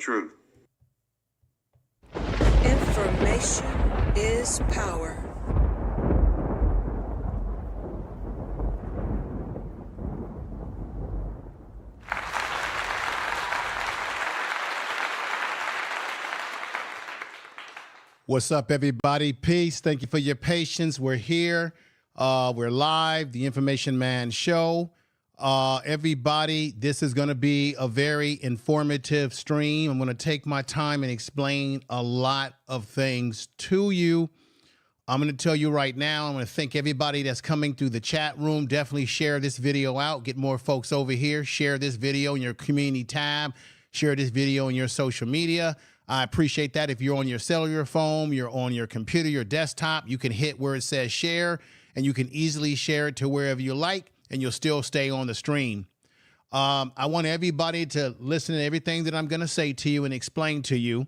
truth. Information is power. What's up, everybody? Peace. Thank you for your patience. We're here. We're live, the Information Man Show. Everybody, this is going to be a very informative stream. I'm going to take my time and explain a lot of things to you. I'm going to tell you right now, I'm going to thank everybody that's coming through the chat room. Definitely share this video out. Get more folks over here. Share this video in your community tab. Share this video in your social media. I appreciate that. If you're on your cellular phone, you're on your computer, your desktop, you can hit where it says share, and you can easily share it to wherever you like, and you'll still stay on the stream. I want everybody to listen to everything that I'm going to say to you and explain to you.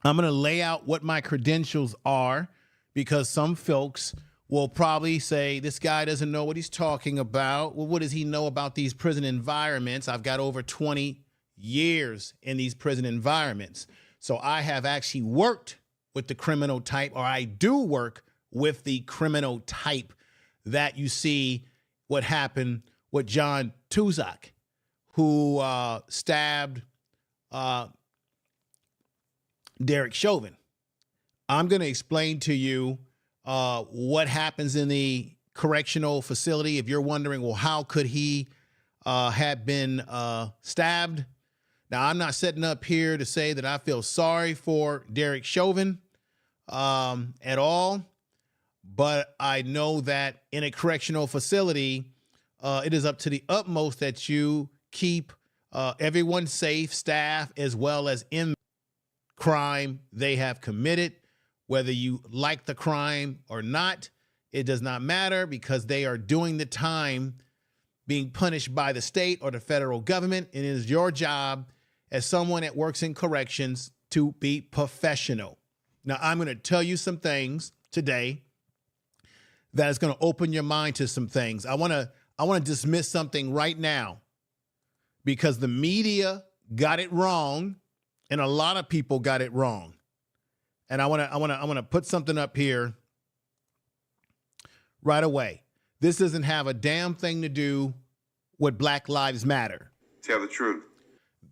I'm going to lay out what my credentials are, because some folks will probably say, this guy doesn't know what he's talking about. Well, what does he know about these prison environments? I've got over 20 years in these prison environments. So I have actually worked with the criminal type, or I do work with the criminal type that you see what happened with John Tucson, who stabbed Derek Chauvin. I'm going to explain to you what happens in the correctional facility. If you're wondering, well, how could he have been stabbed? Now, I'm not setting up here to say that I feel sorry for Derek Chauvin at all, but I know that in a correctional facility, it is up to the utmost that you keep everyone safe, staff, as well as in crime they have committed. Whether you like the crime or not, it does not matter, because they are doing the time being punished by the state or the federal government. And it is your job as someone that works in corrections to be professional. Now, I'm going to tell you some things today that is going to open your mind to some things. I want to dismiss something right now, because the media got it wrong and a lot of people got it wrong. And I want to put something up here right away. This doesn't have a damn thing to do with Black Lives Matter. Tell the truth.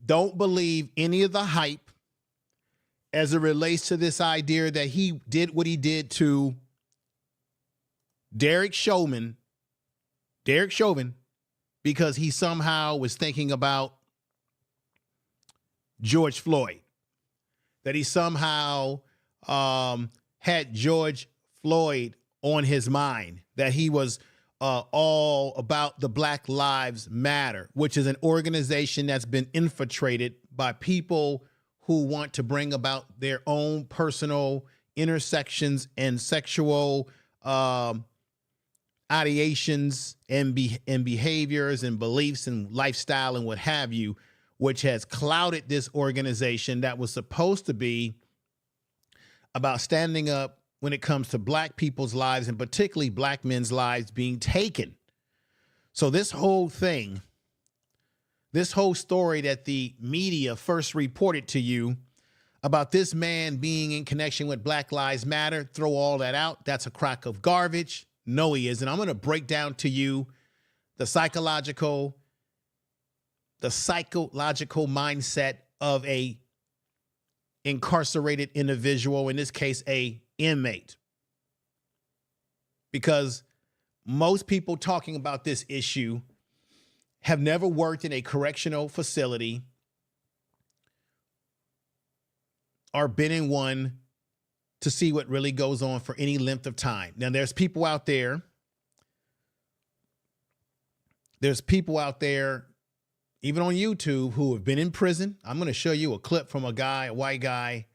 Don't believe any of the hype as it relates to this idea that he did what he did to Derek Chauvin, because he somehow was thinking about George Floyd, that he somehow had George Floyd on his mind, that he was all about the Black Lives Matter, which is an organization that's been infiltrated by people who want to bring about their own personal intersections and sexual ideations and behaviors and beliefs and lifestyle and what have you, which has clouded this organization that was supposed to be about standing up when it comes to Black people's lives, and particularly Black men's lives being taken. So this whole thing, this whole story that the media first reported to you about this man being in connection with Black Lives Matter, throw all that out. That's a crock of garbage. No, he isn't. I'm going to break down to you the psychological mindset of a incarcerated individual, in this case, a inmate. Because most people talking about this issue have never worked in a correctional facility or been in one to see what really goes on for any length of time. Now, there's people out there, even on YouTube, who have been in prison. I'm going to show you a clip from a white guy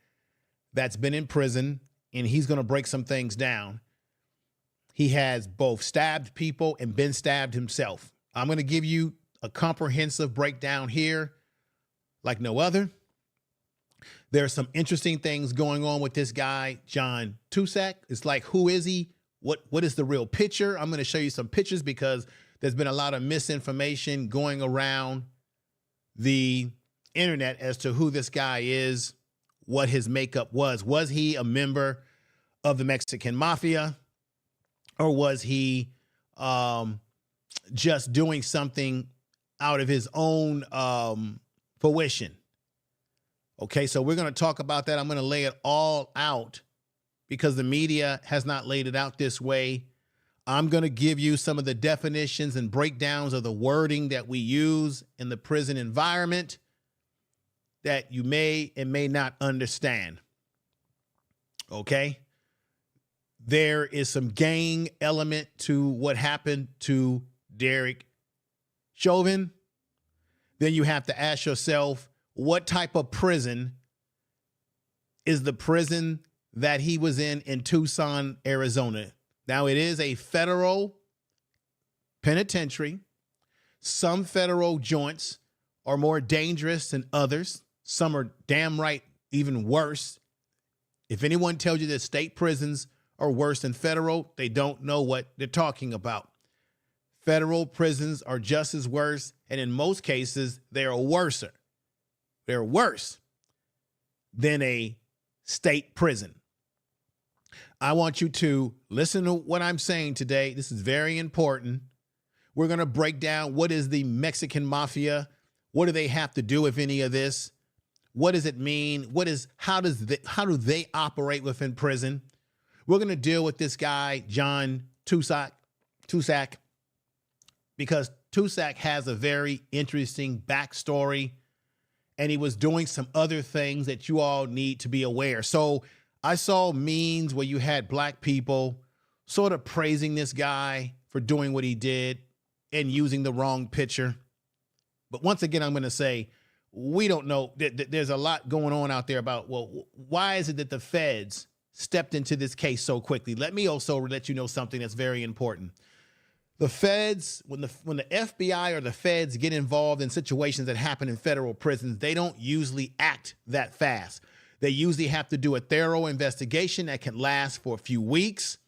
that's been in prison, and he's going to break some things down. He has both stabbed people and been stabbed himself. I'm going to give you a comprehensive breakdown here like no other. There are some interesting things going on with this guy, John Tucson. It's like, who is he? What is the real picture? I'm going to show you some pictures, because there's been a lot of misinformation going around the internet as to who this guy is, what his makeup was. Was he a member of the Mexican Mafia, or was he just doing something out of his own fruition? Okay, so we're going to talk about that. I'm going to lay it all out because the media has not laid it out this way. I'm going to give you some of the definitions and breakdowns of the wording that we use in the prison environment that you may and may not understand. Okay? There is some gang element to what happened to Derek Chauvin. Then you have to ask yourself, what type of prison is the prison that he was in Tucson, Arizona? Now, it is a federal penitentiary. Some federal joints are more dangerous than others. Some are damn right even worse. If anyone tells you that state prisons are worse than federal, they don't know what they're talking about. Federal prisons are just as worse, and in most cases, they're worser. They're worse than a state prison. I want you to listen to what I'm saying today. This is very important. We're going to break down what is the Mexican Mafia. What do they have to do with any of this? What does it mean? How do they operate within prison? We're going to deal with this guy, John Tucsak, because Tucsak has a very interesting backstory, and he was doing some other things that you all need to be aware. So I saw memes where you had black people sort of praising this guy for doing what he did and using the wrong picture. But once again, I'm going to say, we don't know. There's a lot going on out there about, well, why is it that the feds stepped into this case so quickly? Let me also let you know something that's very important. The feds, when the FBI or the feds get involved in situations that happen in federal prisons, they don't usually act that fast. They usually have to do a thorough investigation that can last for a few weeks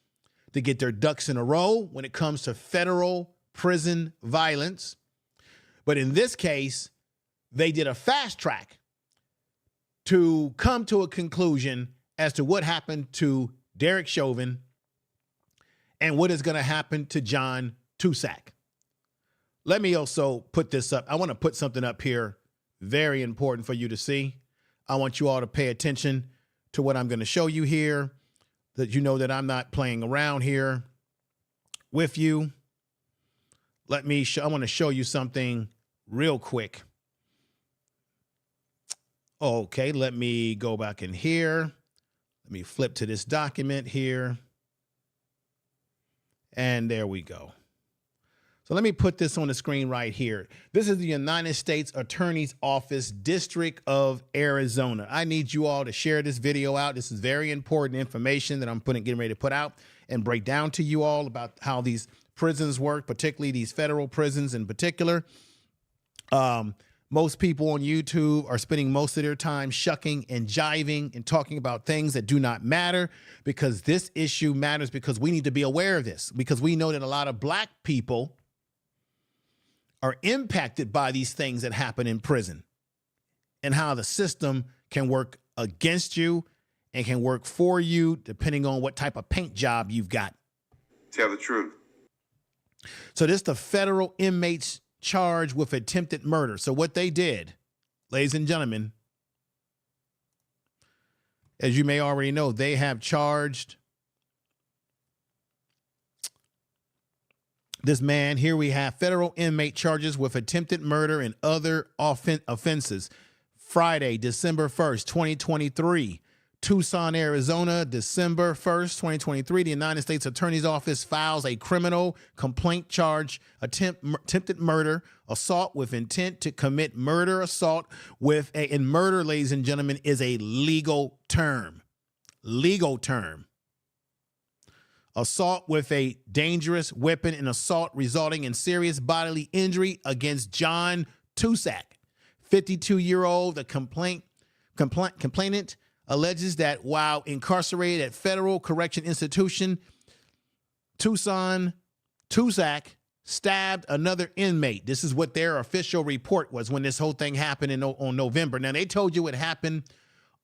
to get their ducks in a row when it comes to federal prison violence. But in this case, they did a fast track to come to a conclusion as to what happened to Derek Chauvin and what is going to happen to John Tucsak. Let me also put this up. I want to put something up here very important for you to see. I want you all to pay attention to what I'm going to show you here, that you know that I'm not playing around here with you. I want to show you something real quick. Okay, let me go back in here. Let me flip to this document here. And there we go. So let me put this on the screen right here. This is the United States Attorney's Office, District of Arizona. I need you all to share this video out. This is very important information that I'm getting ready to put out and break down to you all about how these prisons work, particularly these federal prisons in particular. Most people on YouTube are spending most of their time shucking and jiving and talking about things that do not matter, because this issue matters, because we need to be aware of this, because we know that a lot of black people are impacted by these things that happen in prison and how the system can work against you and can work for you depending on what type of paint job you've got. Tell the truth. So this is the federal inmates charged with attempted murder. So what they did, ladies and gentlemen, as you may already know, they have charged this man. Here we have federal inmate charges with attempted murder and other offenses. Friday, December 1st, 2023. Tucson, Arizona, December 1st, 2023. The United States Attorney's Office files a criminal complaint charge, attempted murder, assault with intent to commit murder, assault with and murder, ladies and gentlemen, is a legal term. Legal term. Assault with a dangerous weapon and assault resulting in serious bodily injury against John Tucsak, 52-year-old. The complainant alleges that while incarcerated at Federal Correctional Institution, Tucson, Tucsak stabbed another inmate. This is what their official report was when this whole thing happened on November. Now, they told you it happened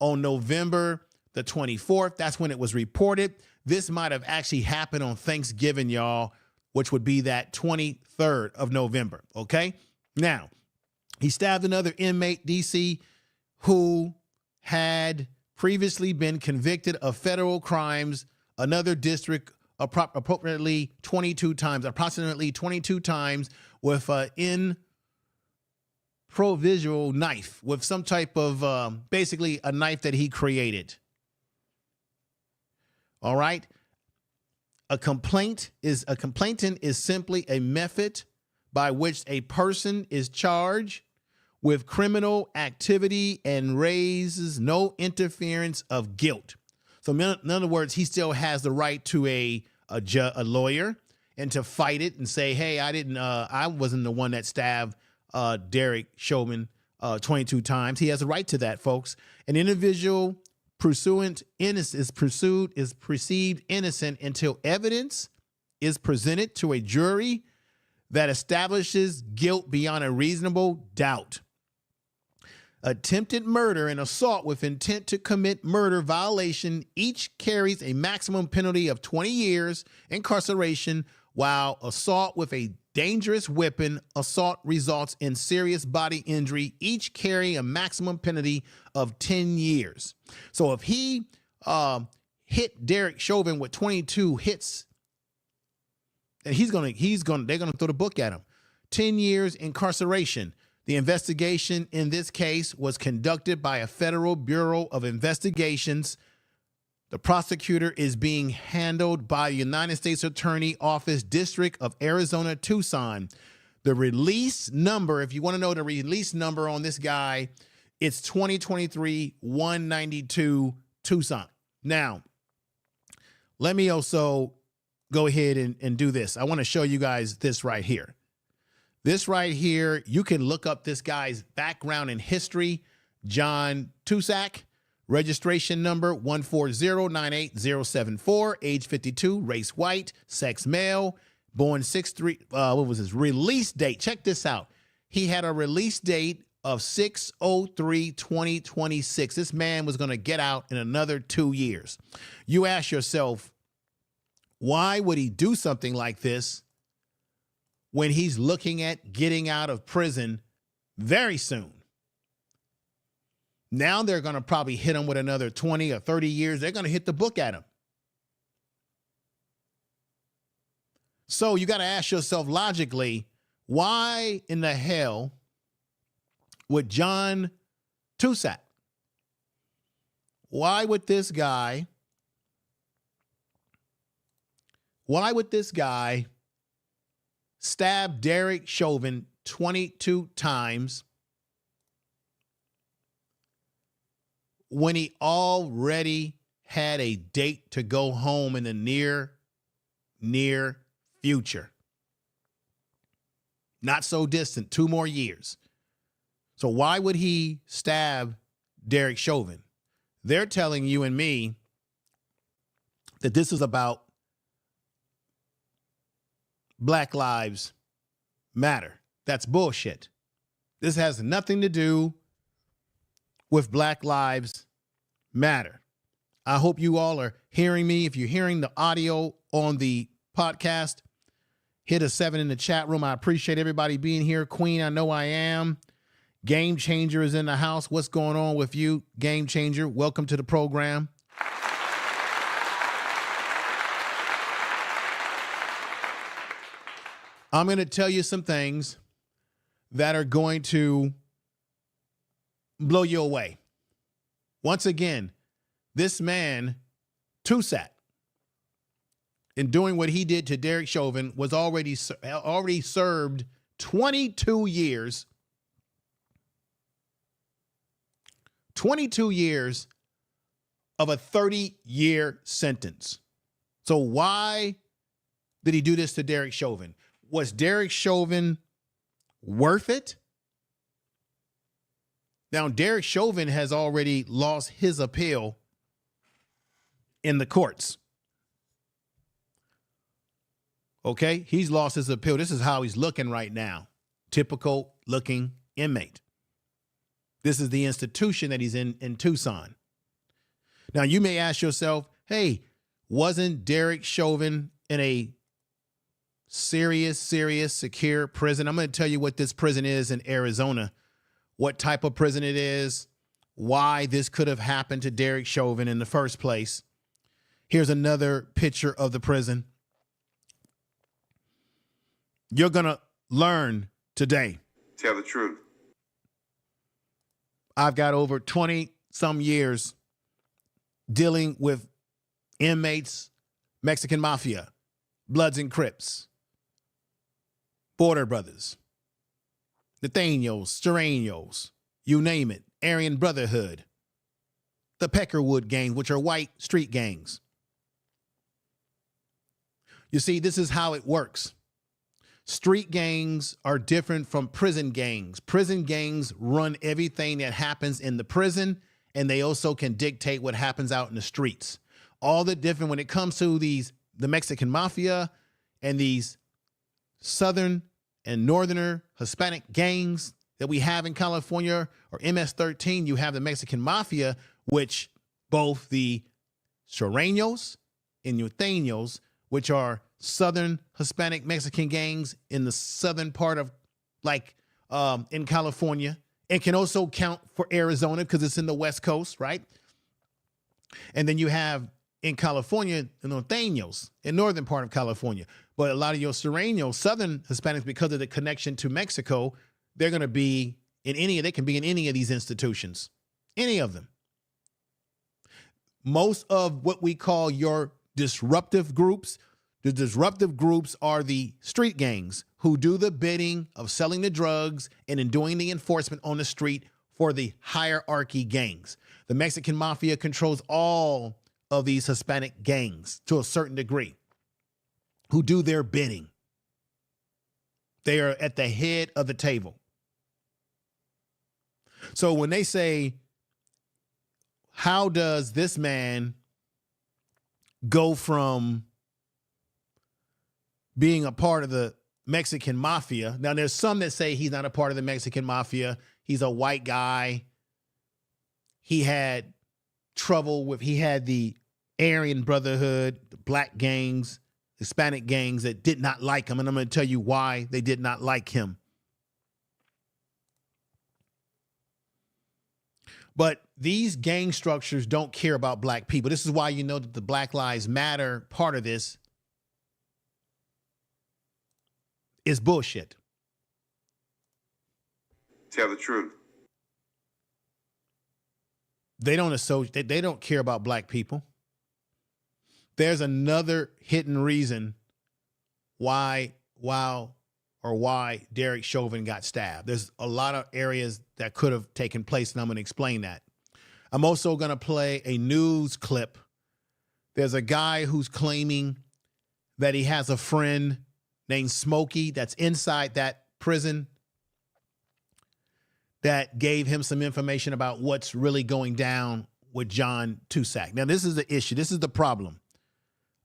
on November the 24th. That's when it was reported. This might have actually happened on Thanksgiving, y'all, which would be that 23rd of November, okay? Now, he stabbed another inmate, DC, who had previously been convicted of federal crimes, another district approximately 22 times with an improvised knife, with some type of, basically a knife that he created. All right. A complainant is simply a method by which a person is charged with criminal activity and raises no interference of guilt. So in other words, he still has the right to a lawyer and to fight it and say, hey, I wasn't the one that stabbed Derek Chauvin 22 times. He has a right to that, folks. An individual perceived innocent until evidence is presented to a jury that establishes guilt beyond a reasonable doubt. Attempted murder and assault with intent to commit murder violation each carries a maximum penalty of 20 years incarceration, while assault with a dangerous weapon assault results in serious body injury, each carry a maximum penalty of 10 years. So if he hit Derek Chauvin with 22 hits, and they're gonna throw the book at him. 10 years incarceration. The investigation in this case was conducted by a Federal Bureau of Investigations. The prosecutor is being handled by the United States Attorney Office, District of Arizona, Tucson. The release number, if you want to know the release number on this guy, it's 2023-192 Tucson. Now, let me also go ahead and do this. I want to show you guys this right here. This right here, you can look up this guy's background and history. John Turscak, registration number 140-98074, age 52, race white, sex male, born 6/3. What was his release date? Check this out. He had a release date of 6/03/2026. This man was going to get out in another 2 years. You ask yourself, why would he do something like this when he's looking at getting out of prison very soon? Now they're going to probably hit him with another 20 or 30 years. They're going to hit the book at him. So you got to ask yourself logically, why in the hell would John Turscak, why would this guy stab Derek Chauvin 22 times when he already had a date to go home in the near future? Not so distant, 2 more years. So why would he stab Derek Chauvin? They're telling you and me that this is about Black Lives Matter. That's bullshit. This has nothing to do with Black Lives Matter. I hope you all are hearing me. If you're hearing the audio on the podcast, hit a 7 in the chat room. I appreciate everybody being here. Queen, I know I am. Game Changer is in the house. What's going on with you, Game Changer? Welcome to the program. I'm going to tell you some things that are going to blow you away. Once again, this man, Turscak, in doing what he did to Derek Chauvin, was already served 22 years. 22 years of a 30-year sentence. So why did he do this to Derek Chauvin? Was Derek Chauvin worth it? Now, Derek Chauvin has already lost his appeal in the courts. Okay, he's lost his appeal. This is how he's looking right now. Typical looking inmate. This is the institution that he's in Tucson. Now, you may ask yourself, hey, wasn't Derek Chauvin in a serious, secure prison? I'm going to tell you what this prison is in Arizona, what type of prison it is, why this could have happened to Derek Chauvin in the first place. Here's another picture of the prison. You're going to learn today. Tell the truth. I've got over 20 some years dealing with inmates, Mexican Mafia, Bloods and Crips, Border Brothers, Nathaniels, Serenios, you name it, Aryan Brotherhood, the Peckerwood gang, which are white street gangs. You see, this is how it works. Street gangs are different from prison gangs. Prison gangs run everything that happens in the prison, and they also can dictate what happens out in the streets. All the different when it comes to the Mexican Mafia and these Southern and Northerner Hispanic gangs that we have in California, or MS-13, you have the Mexican Mafia, which both the Serenios and Nathaniels, which are Southern Hispanic Mexican gangs in the southern part of, in California. It can also count for Arizona because it's in the West Coast, right? And then you have in California, the Nathaniels in northern part of California. But a lot of your Serenios, Southern Hispanics, because of the connection to Mexico, they're going to be they can be in any of these institutions, any of them. Most of what we call your disruptive groups, the disruptive groups are the street gangs who do the bidding of selling the drugs and in doing the enforcement on the street for the hierarchy gangs. The Mexican Mafia controls all of these Hispanic gangs to a certain degree who do their bidding. They are at the head of the table. So when they say, how does this man go from being a part of the Mexican Mafia? Now, there's some that say he's not a part of the Mexican Mafia. He's a white guy. He had he had the Aryan Brotherhood, the black gangs, Hispanic gangs that did not like him. And I'm going to tell you why they did not like him. But these gang structures don't care about black people. This is why you know that the Black Lives Matter part of this is bullshit. Tell the truth. They don't they don't care about black people. There's another hidden reason why Derek Chauvin got stabbed. There's a lot of areas that could have taken place, and I'm going to explain that. I'm also going to play a news clip. There's a guy who's claiming that he has a friend named Smokey that's inside that prison that gave him some information about what's really going down with John Tucsak. Now, this is the issue. This is the problem.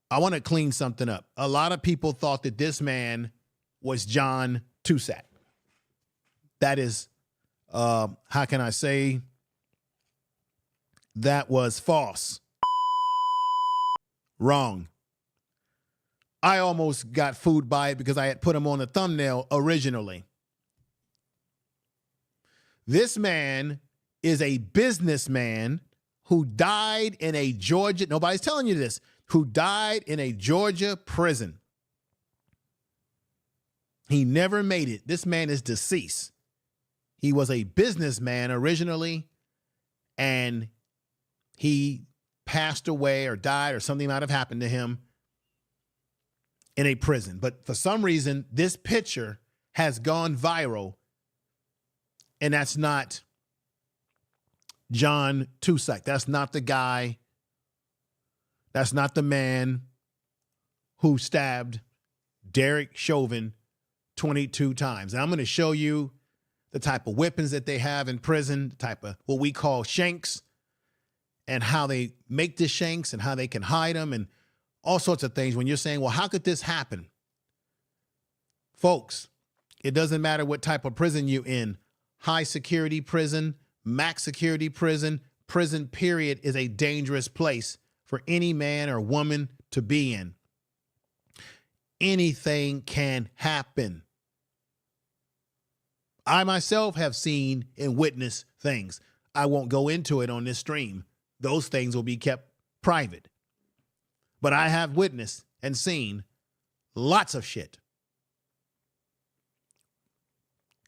I want to clean something up. A lot of people thought that this man was John Tucsak. That is, how can I say, that was false. Wrong. I almost got fooled by it because I had put him on the thumbnail originally. This man is a businessman who died in a Georgia, nobody's telling you this, who died in a Georgia prison. He never made it. This man is deceased. He was a businessman originally, and he passed away or died or something might have happened to him in a prison. But for some reason, this picture has gone viral, and that's not John Tucsak. That's not the guy. That's not the man who stabbed Derek Chauvin 22 times. And I'm going to show you the type of weapons that they have in prison, the type of what we call shanks, and how they make the shanks and how they can hide them and all sorts of things. When you're saying, well, how could this happen? Folks, it doesn't matter what type of prison you're in. High security prison, max security prison, prison period is a dangerous place for any man or woman to be in. Anything can happen. I myself have seen and witnessed things. I won't go into it on this stream. Those things will be kept private. But I have witnessed and seen lots of shit.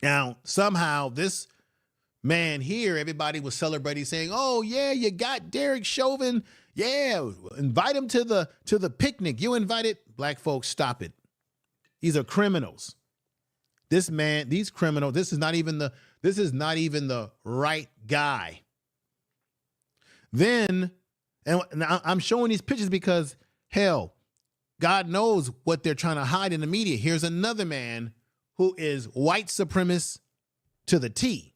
Now, somehow this man here, everybody was celebrating, saying, oh, yeah, you got Derek Chauvin. Yeah, invite him to the picnic. You invited black folks. Stop it. These are criminals. This man, these criminals, this is not even the right guy. Then, and I'm showing these pictures because, hell, God knows what they're trying to hide in the media. Here's another man who is white supremacist to the T.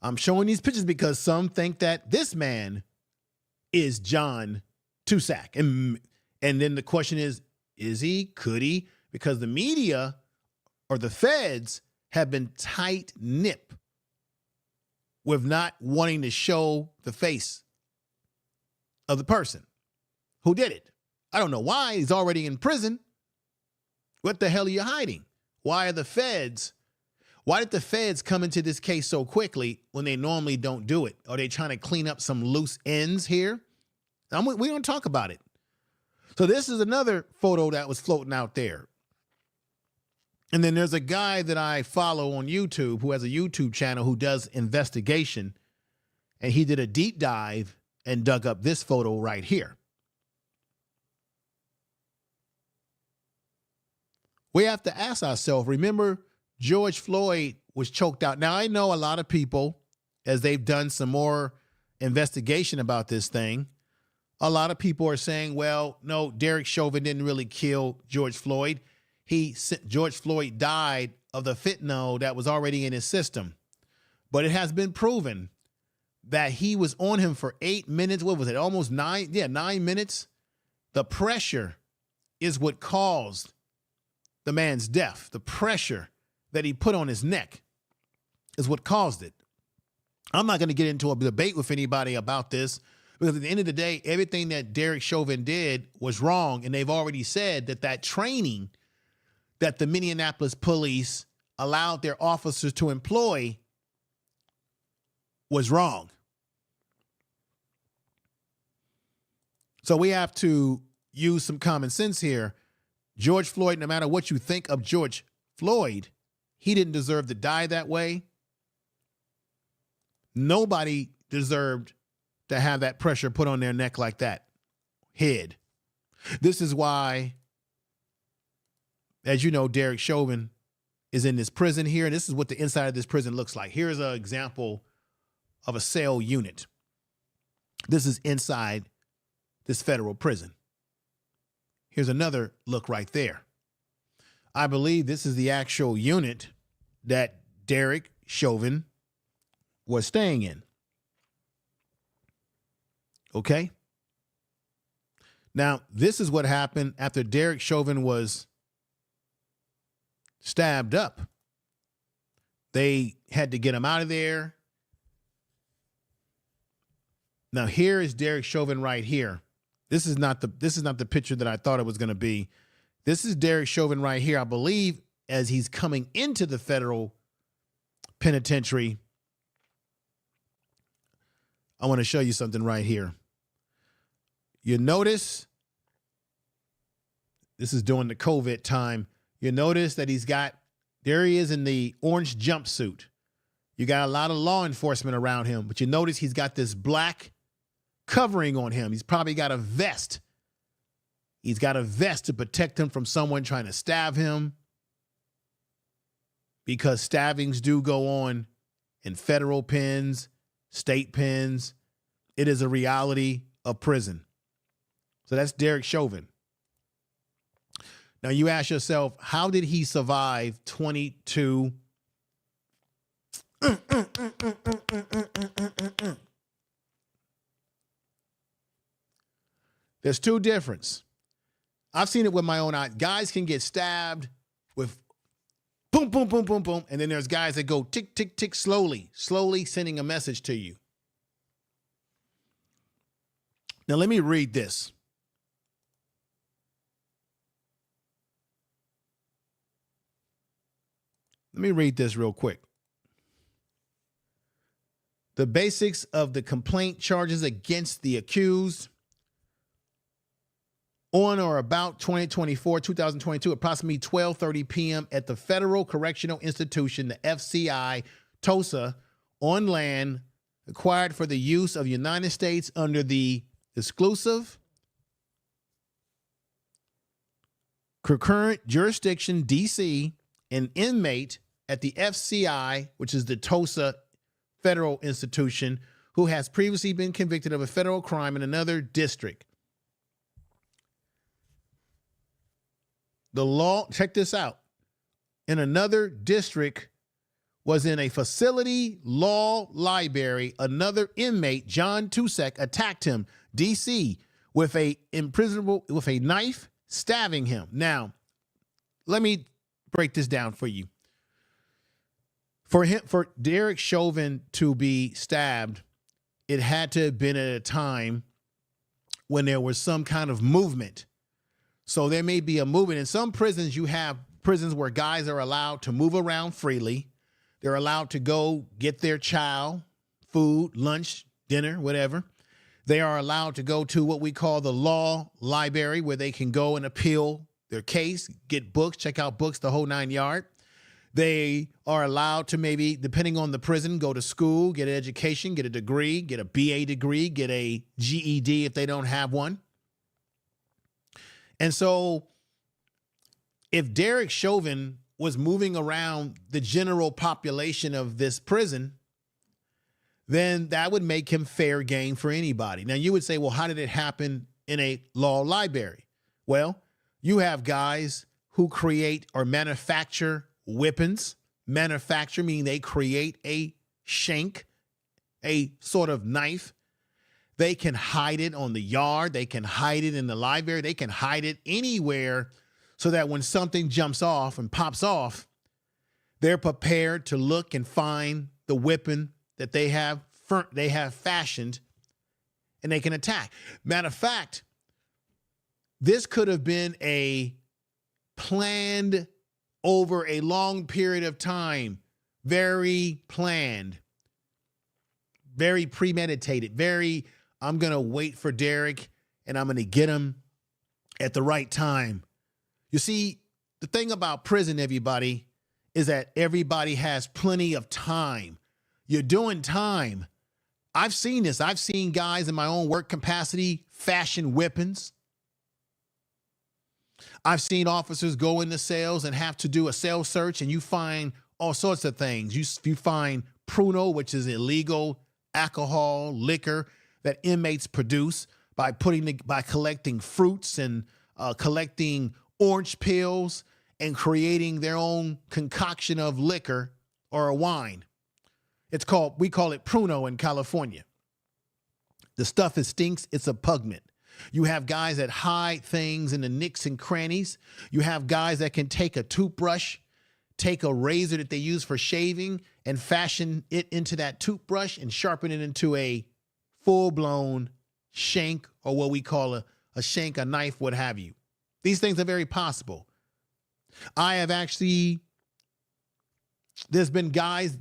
I'm showing these pictures because some think that this man is John Tucsak. And then the question is he? Could he? Because the media or the feds have been tight-nipped with not wanting to show the face of the person who did it. I don't know why. He's already in prison. What the hell are you hiding? Why did the feds come into this case so quickly when they normally don't do it? Are they trying to clean up some loose ends here? We don't talk about it. So this is another photo that was floating out there. And then there's a guy that I follow on YouTube who has a YouTube channel who does investigation. And he did a deep dive and dug up this photo right here. We have to ask ourselves, remember, George Floyd was choked out. Now, I know a lot of people, as they've done some more investigation about this thing, a lot of people are saying, well, no, Derek Chauvin didn't really kill George Floyd. George Floyd died of the fentanyl that was already in his system. But it has been proven that he was on him for 8 minutes. What was it? Almost 9? Yeah, 9 minutes. The pressure is what caused the man's death. The pressure that he put on his neck is what caused it. I'm not going to get into a debate with anybody about this because at the end of the day, everything that Derek Chauvin did was wrong. And they've already said that training that the Minneapolis police allowed their officers to employ was wrong. So we have to use some common sense here. George Floyd, no matter what you think of George Floyd, he didn't deserve to die that way. Nobody deserved to have that pressure put on their neck like that. Head. This is why, as you know, Derek Chauvin is in this prison here. And this is what the inside of this prison looks like. Here's an example of a cell unit. This is inside this federal prison. Here's another look right there. I believe this is the actual unit that Derek Chauvin was staying in. Okay? Now, this is what happened after Derek Chauvin was stabbed up. They had to get him out of there. Now, here is Derek Chauvin right here. This is not the picture that I thought it was going to be. This is Derek Chauvin right here, I believe, as he's coming into the federal penitentiary. I want to show you something right here. You notice, this is during the COVID time. You notice that there he is in the orange jumpsuit. You got a lot of law enforcement around him, but you notice he's got this black covering on him. He's probably got a vest. He's got a vest to protect him from someone trying to stab him, because stabbings do go on in federal pens, state pens. It is a reality of prison. So that's Derek Chauvin. Now you ask yourself, how did he survive 22? There's two differences. I've seen it with my own eyes. Guys can get stabbed with boom, boom, boom, boom, boom. And then there's guys that go tick, tick, tick, slowly sending a message to you. Now, let me read this. Let me read this real quick. The basics of the complaint charges against the accused. On or about 2022, approximately 12:30 p.m. at the Federal Correctional Institution, the FCI, Tulsa, on land acquired for the use of the United States under the exclusive concurrent jurisdiction, D.C., an inmate at the FCI, which is the Tulsa Federal Institution, who has previously been convicted of a federal crime in another district. The law, check this out, in another district was in a facility law library. Another inmate, John Tucson, attacked him, D.C., with a knife, stabbing him. Now, let me break this down for you. For Derek Chauvin to be stabbed, it had to have been at a time when there was some kind of movement. So there may be a movement. In some prisons, you have prisons where guys are allowed to move around freely. They're allowed to go get their chow, food, lunch, dinner, whatever. They are allowed to go to what we call the law library, where they can go and appeal their case, get books, check out books, the whole 9 yards. They are allowed to, maybe, depending on the prison, go to school, get an education, get a degree, get a BA degree, get a GED if they don't have one. And so if Derek Chauvin was moving around the general population of this prison, then that would make him fair game for anybody. Now, you would say, well, how did it happen in a law library? Well, you have guys who create or manufacture weapons. Manufacture meaning they create a shank, a sort of knife. They can hide it on the yard. They can hide it in the library. They can hide it anywhere so that when something jumps off and pops off, they're prepared to look and find the weapon that they have fashioned, and they can attack. Matter of fact, this could have been a planned over a long period of time, very planned, very premeditated, I'm going to wait for Derek and I'm going to get him at the right time. You see, the thing about prison, everybody, is that everybody has plenty of time. You're doing time. I've seen this. I've seen guys in my own work capacity fashion weapons. I've seen officers go into cells and have to do a cell search, and you find all sorts of things. You find pruno, which is illegal alcohol, liquor that inmates produce by collecting fruits and collecting orange peels and creating their own concoction of liquor or a wine. We call it pruno in California. The stuff stinks. It's a pungent. You have guys that hide things in the nicks and crannies. You have guys that can take a toothbrush, take a razor that they use for shaving, and fashion it into that toothbrush and sharpen it into a full-blown shank, or what we call a shank, a knife, what have you. These things are very possible. There's been guys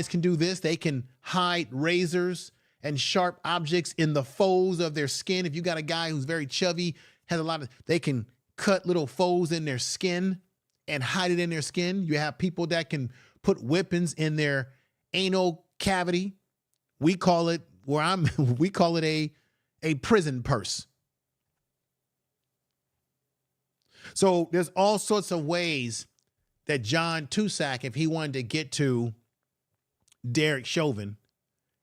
can do this. They can hide razors and sharp objects in the folds of their skin. If you got a guy who's very chubby, they can cut little folds in their skin and hide it in their skin. You have people that can put weapons in their anal cavity. We call it a prison purse. So there's all sorts of ways that John Tucson, if he wanted to get to Derek Chauvin,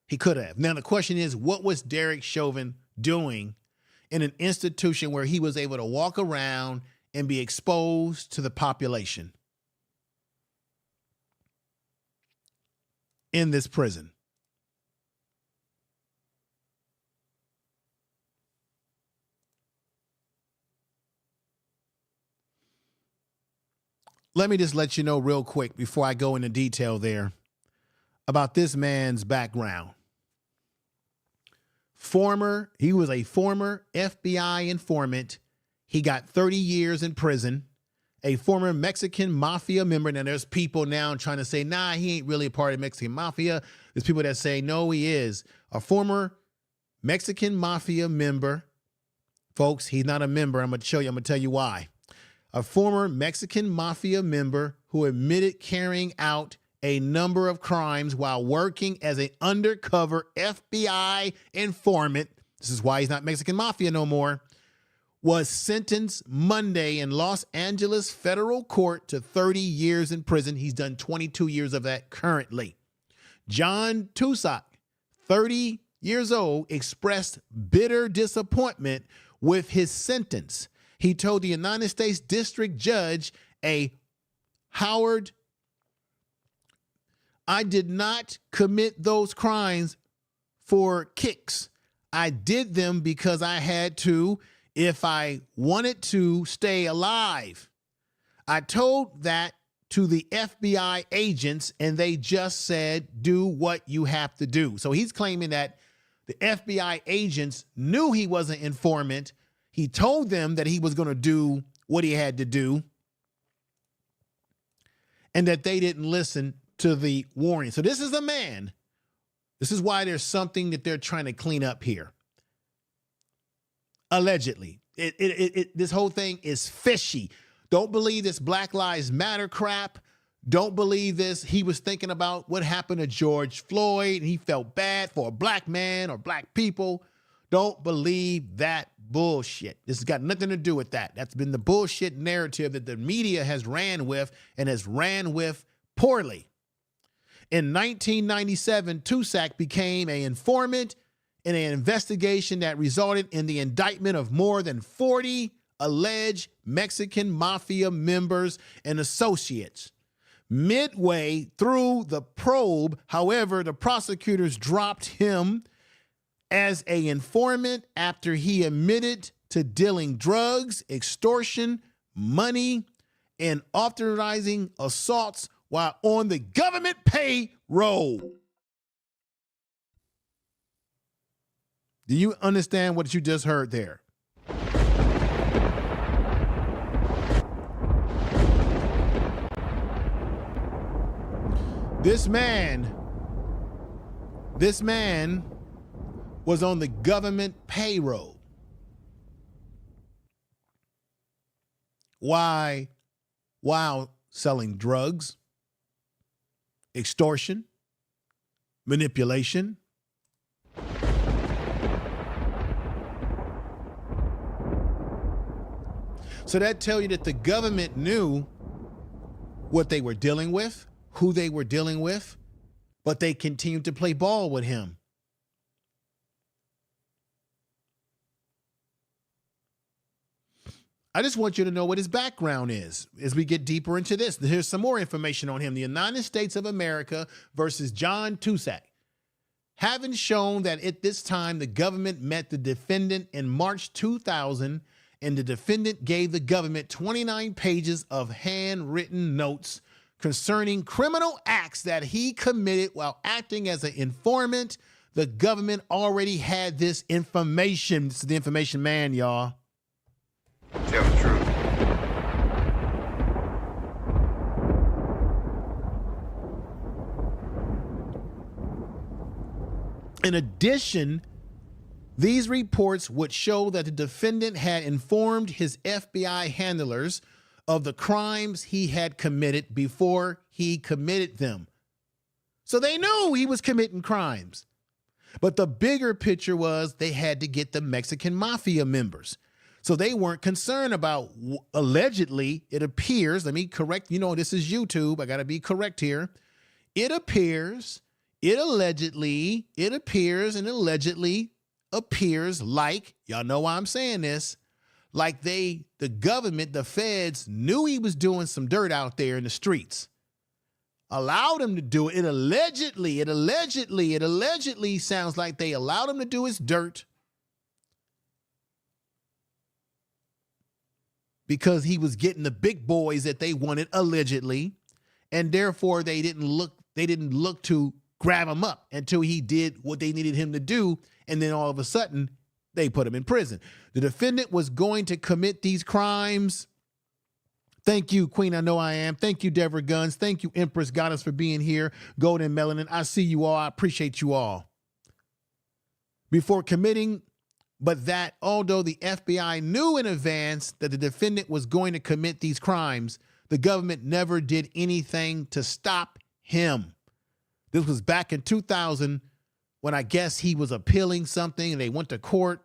he could have. Now, the question is, what was Derek Chauvin doing in an institution where he was able to walk around and be exposed to the population in this prison? let me just let you know real quick before I go into detail there about this man's background. He was a former FBI informant. He got 30 years in prison. A former Mexican Mafia member. Now, there's people now trying to say, nah, he ain't really a part of Mexican Mafia. There's people that say, no, he is. A former Mexican Mafia member. Folks, he's not a member. I'm going to tell you why. A former Mexican Mafia member who admitted carrying out a number of crimes while working as an undercover FBI informant. This is why he's not Mexican Mafia no more. Was sentenced Monday in Los Angeles federal court to 30 years in prison. He's done 22 years of that currently. John Tucson, 30 years old, expressed bitter disappointment with his sentence. He told the United States District Judge Howard, I did not commit those crimes for kicks. I did them because I had to, if I wanted to stay alive. I told that to the FBI agents and they just said, do what you have to do. So he's claiming that the FBI agents knew he was an informant. He told them that he was going to do what he had to do and that they didn't listen to the warning. So this is a man. This is why there's something that they're trying to clean up here. Allegedly. This whole thing is fishy. Don't believe this Black Lives Matter crap. Don't believe this. He was thinking about what happened to George Floyd and he felt bad for a black man or black people. Don't believe that bullshit. This has got nothing to do with that. That's been the bullshit narrative that the media has ran with and has ran with poorly. In 1997, Turscak became an informant in an investigation that resulted in the indictment of more than 40 alleged Mexican Mafia members and associates. Midway through the probe, however, the prosecutors dropped him as an informant after he admitted to dealing drugs, extortion, money, and authorizing assaults while on the government payroll. Do you understand what you just heard there? This man was on the government payroll. Why? While selling drugs, extortion, manipulation. So that tells you that the government knew what they were dealing with, who they were dealing with, but they continued to play ball with him. I just want you to know what his background is as we get deeper into this. Here's some more information on him. The United States of America versus John Turscak. Having shown that at this time the government met the defendant in March 2000, and the defendant gave the government 29 pages of handwritten notes concerning criminal acts that he committed while acting as an informant. The government already had this information. This is the information man, y'all. Tell the truth. In addition, these reports would show that the defendant had informed his FBI handlers of the crimes he had committed before he committed them. So they knew he was committing crimes. But the bigger picture was they had to get the Mexican Mafia members. So they weren't concerned about, allegedly, it appears, let me correct, this is YouTube, I gotta be correct here. It appears like, y'all know why I'm saying this, like the government, the feds knew he was doing some dirt out there in the streets. Allowed him to do it. It allegedly sounds like they allowed him to do his dirt. because he was getting the big boys that they wanted allegedly, and therefore they didn't look to grab him up until he did what they needed him to do, and then all of a sudden they put him in prison. The defendant was going to commit these crimes. Thank you, Queen I Know I Am. Thank you, Deborah Guns. Thank you, Empress Goddess, for being here. Golden Melanin, I see you all. I appreciate you all. Before committing, but that although the FBI knew in advance that the defendant was going to commit these crimes, the government never did anything to stop him. This was back in 2000 when I guess he was appealing something and they went to court.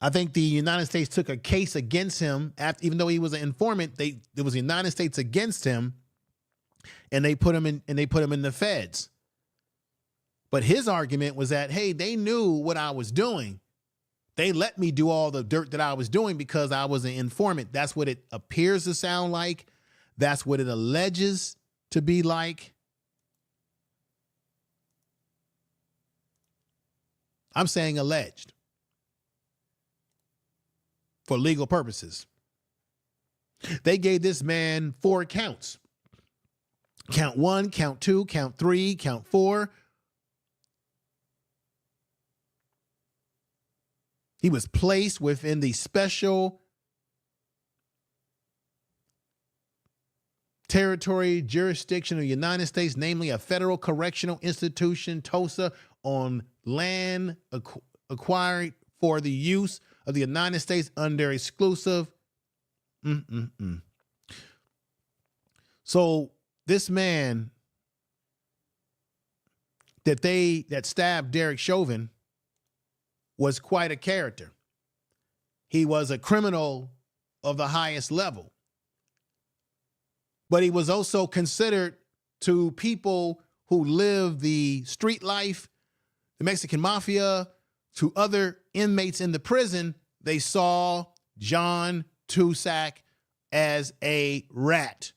I think the United States took a case against him, after, even though he was an informant. There was the United States against him, and they put him in the feds. But his argument was that, hey, they knew what I was doing. They let me do all the dirt that I was doing because I was an informant. That's what it appears to sound like. That's what it alleges to be like. I'm saying alleged for legal purposes. They gave this man 4 counts. Count 1, count 2, count 3, count 4. He was placed within the special territory jurisdiction of the United States, namely a Federal Correctional Institution, TOSA, on land acquired for the use of the United States under exclusive. So this man that stabbed Derek Chauvin was quite a character. He was a criminal of the highest level. But he was also considered, to people who live the street life, the Mexican Mafia, to other inmates in the prison, they saw John Tucsak as a rat,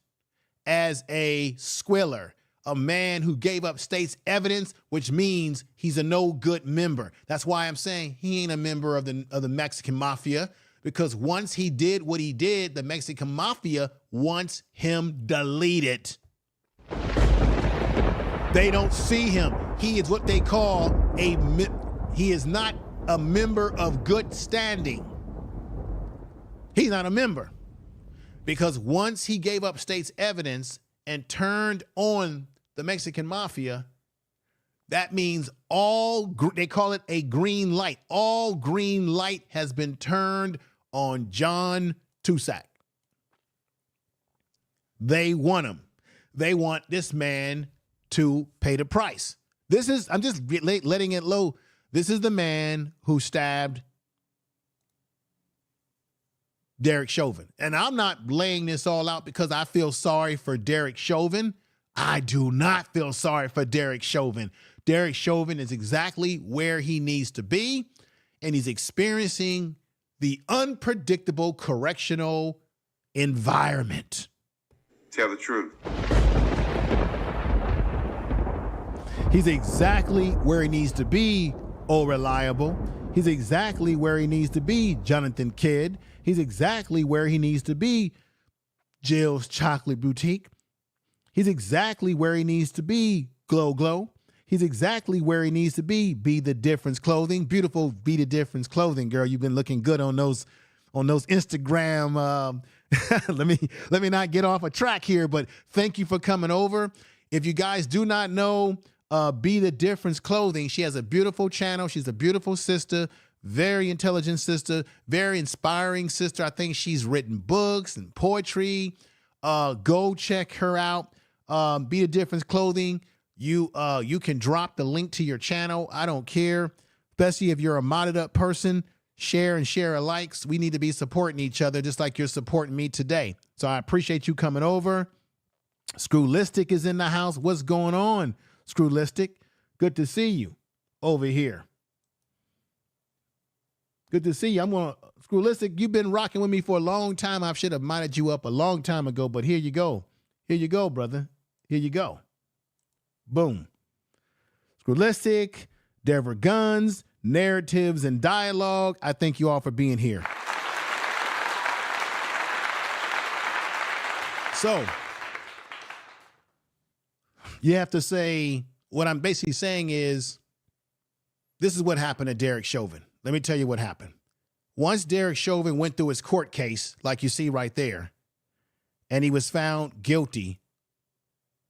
as a squiller, a man who gave up state's evidence, which means he's a no good member. That's why I'm saying he ain't a member of the Mexican Mafia, because once he did what he did, the Mexican Mafia wants him deleted. They don't see him. He is what they call he is not a member of good standing. He's not a member, because once he gave up state's evidence and turned on the Mexican Mafia, that means they call it a green light. All green light has been turned on John Tucsak. They want him. They want this man to pay the price. I'm just letting it low. This is the man who stabbed Derek Chauvin. And I'm not laying this all out because I feel sorry for Derek Chauvin. I do not feel sorry for Derek Chauvin. Derek Chauvin is exactly where he needs to be, and he's experiencing the unpredictable correctional environment. Tell the truth. He's exactly where he needs to be, oh reliable. He's exactly where he needs to be, Jonathan Kidd. He's exactly where he needs to be, Jill's Chocolate Boutique. He's exactly where he needs to be, Glow Glow. He's exactly where he needs to be the Difference Clothing. Beautiful Be the Difference Clothing, girl. You've been looking good on those Instagram. Let me not get off a track here, but thank you for coming over. If you guys do not know Be the Difference Clothing, she has a beautiful channel. She's a beautiful sister, very intelligent sister, very inspiring sister. I think she's written books and poetry. Go check her out. Be the Difference Clothing. You can drop the link to your channel. I don't care, especially if you're a modded up person. Share and share alike. We need to be supporting each other just like you're supporting me today. So I appreciate you coming over. Screwlistic is in the house. What's going on, Screwlistic? Good to see you over here. Good to see you. Screwlistic, you've been rocking with me for a long time. I should have modded you up a long time ago, but here you go. Here you go, brother. Here you go. Boom. Screwlistic, Deborah Guns, Narratives and Dialogue. I thank you all for being here. So you have to say, what I'm basically saying is, this is what happened to Derek Chauvin. Let me tell you what happened. Once Derek Chauvin went through his court case, like you see right there, and he was found guilty,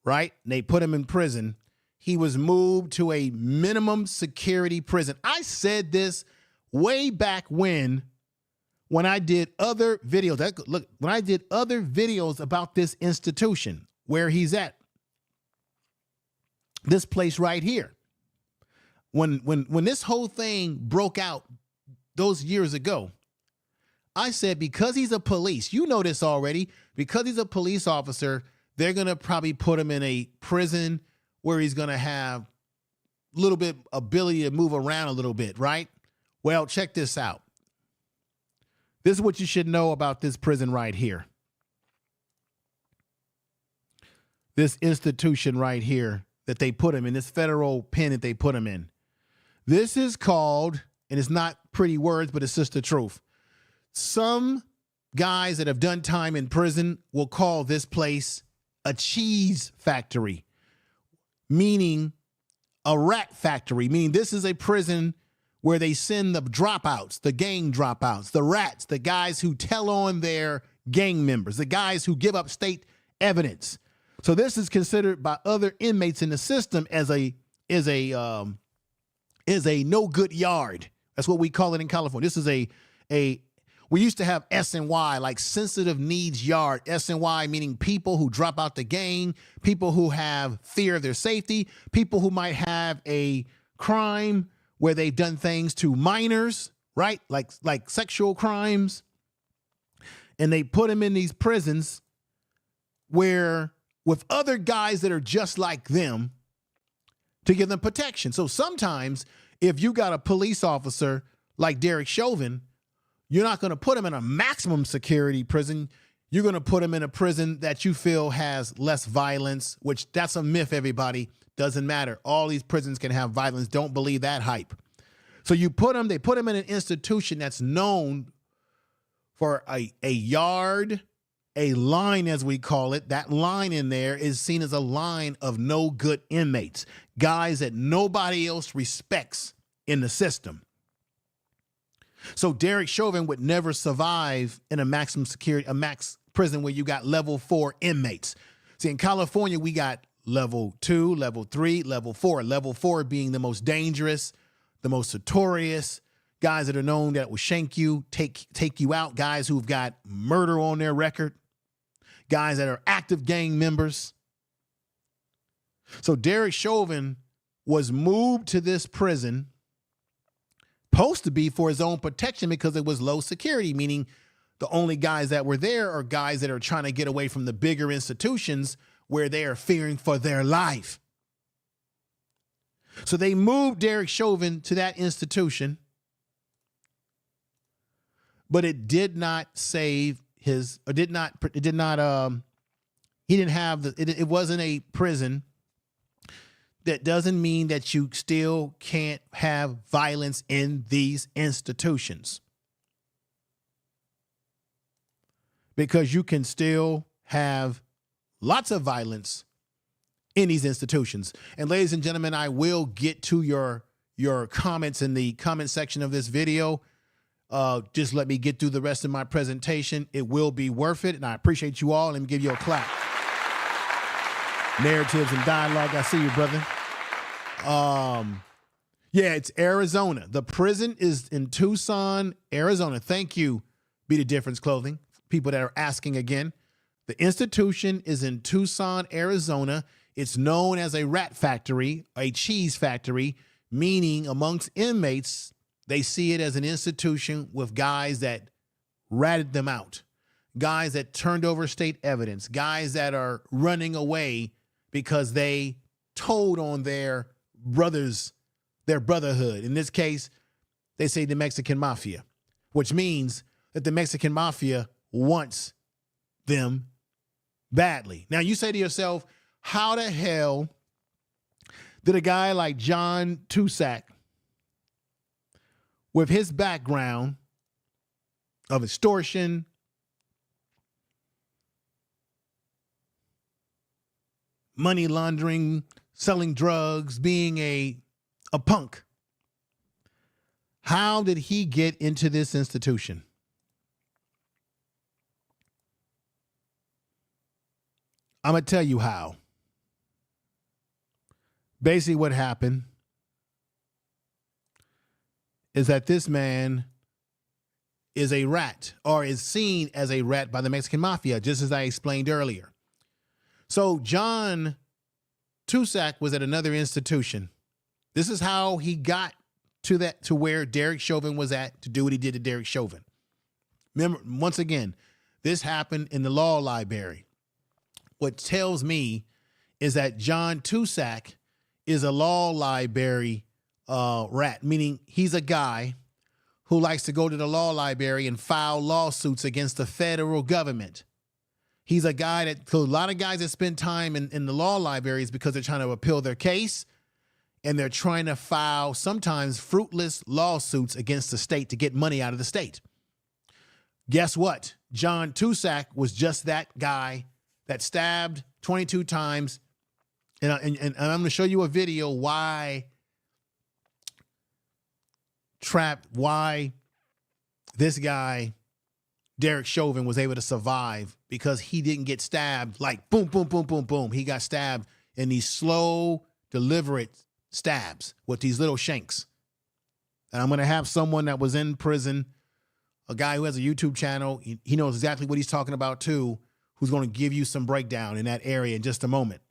right? And they put him in prison. He was moved to a minimum security prison. I said this way back when I did other videos. Look, when I did other videos about this institution, where he's at. This place right here. When this whole thing broke out those years ago, I said, because he's a police, you know this already, because he's a police officer, they're going to probably put him in a prison where he's going to have a little bit ability to move around a little bit, right? Well, check this out. This is what you should know about this prison right here. This institution right here that they put him in, this federal pen that they put him in. This is called, and it's not pretty words, but it's just the truth. Some guys that have done time in prison will call this place a cheese factory, meaning a rat factory, meaning this is a prison where they send the dropouts, the gang dropouts, the rats, the guys who tell on their gang members, the guys who give up state evidence. So this is considered by other inmates in the system as a no good yard. That's what we call it in California. This is we used to have S&Y, like sensitive needs yard. S&Y meaning people who drop out the gang, people who have fear of their safety, people who might have a crime where they've done things to minors, right? Like sexual crimes. And they put them in these prisons where with other guys that are just like them to give them protection. So sometimes if you got a police officer like Derek Chauvin, you're not going to put him in a maximum security prison. You're going to put him in a prison that you feel has less violence, which that's a myth, everybody. Doesn't matter. All these prisons can have violence. Don't believe that hype. So they put him in an institution that's known for a yard, a line, as we call it. That line in there is seen as a line of no good inmates, guys that nobody else respects in the system. So Derek Chauvin would never survive in a maximum security, a max prison where you got level 4 inmates. See, in California, we got level 2, level 3, level 4. Level 4 being the most dangerous, the most notorious, guys that are known that will shank you, take you out, guys who've got murder on their record, guys that are active gang members. So Derek Chauvin was moved to this prison, supposed to be for his own protection because it was low security, meaning the only guys that were there are guys that are trying to get away from the bigger institutions where they are fearing for their life. So they moved Derek Chauvin to that institution, but it did not save his, or did not, it did not, he didn't have the, it wasn't a prison. That doesn't mean that you still can't have violence in these institutions. Because you can still have lots of violence in these institutions. And ladies and gentlemen, I will get to your comments in the comment section of this video. Just let me get through the rest of my presentation. It will be worth it. And I appreciate you all. Let me give you a clap. Narratives and dialogue. I see you, brother. Yeah, it's Arizona. The prison is in Tucson, Arizona. Thank you, Be the Difference Clothing. People that are asking again. The institution is in Tucson, Arizona. It's known as a rat factory, a cheese factory, meaning amongst inmates, they see it as an institution with guys that ratted them out, guys that turned over state evidence, guys that are running away because they told on their brothers, their brotherhood. In this case, they say the Mexican Mafia, which means that the Mexican Mafia wants them badly. Now you say to yourself, how the hell did a guy like John Tucson, with his background of extortion, money laundering, selling drugs, being a punk. How did he get into this institution? I'm going to tell you how. Basically what happened is that this man is a rat, or is seen as a rat by the Mexican Mafia, just as I explained earlier. So John Tucsak was at another institution. This is how he got to where Derek Chauvin was at to do what he did to Derek Chauvin. Remember, once again, this happened in the law library. What tells me is that John Tucsak is a law library rat, meaning he's a guy who likes to go to the law library and file lawsuits against the federal government. He's a guy that, so a lot of guys that spend time in the law libraries because they're trying to appeal their case and they're trying to file sometimes fruitless lawsuits against the state to get money out of the state. Guess what? John Tucsak was just that guy that stabbed 22 times. And I'm going to show you a video why this guy, Derek Chauvin, was able to survive, because he didn't get stabbed like boom, boom, boom, boom, boom. He got stabbed in these slow, deliberate stabs with these little shanks. And I'm going to have someone that was in prison, a guy who has a YouTube channel. He knows exactly what he's talking about too, who's going to give you some breakdown in that area in just a moment.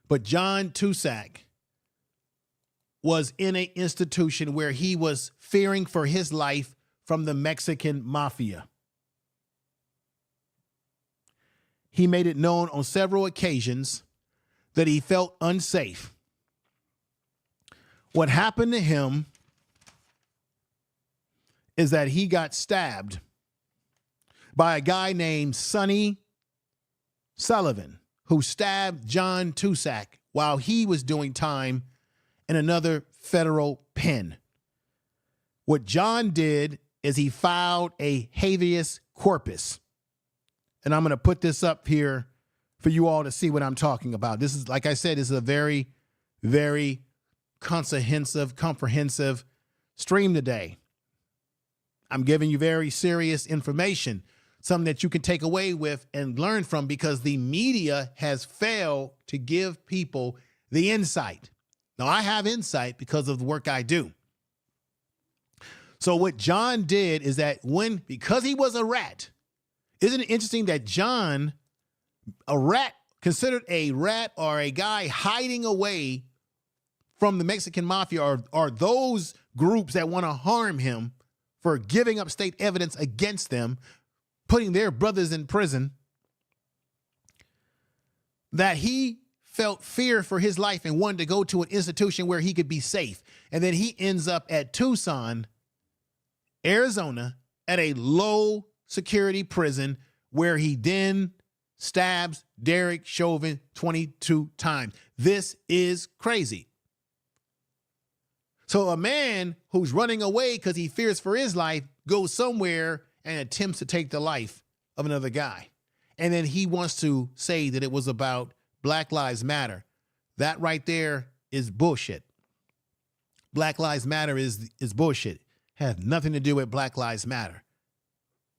But John Tucsak was in an institution where he was fearing for his life from the Mexican Mafia. He made it known on several occasions that he felt unsafe. What happened to him is that he got stabbed by a guy named Sonny Sullivan, who stabbed John Tucsak while he was doing time in another federal pen. What John did is he filed a habeas corpus. And I'm going to put this up here for you all to see what I'm talking about. This is, like I said, this is a very, very comprehensive stream today. I'm giving you very serious information, something that you can take away with and learn from, because the media has failed to give people the insight. Now, I have insight because of the work I do. So what John did is that because he was a rat, isn't it interesting that John, a rat, considered a rat or a guy hiding away from the Mexican Mafia or those groups that want to harm him for giving up state evidence against them, putting their brothers in prison, that he felt fear for his life and wanted to go to an institution where he could be safe. And then he ends up at Tucson, Arizona, at a low security prison where he then stabs Derek Chauvin 22 times. This is crazy. So a man who's running away because he fears for his life goes somewhere and attempts to take the life of another guy. And then he wants to say that it was about Black Lives Matter. That right there is bullshit. Black Lives Matter is bullshit. Has nothing to do with Black Lives Matter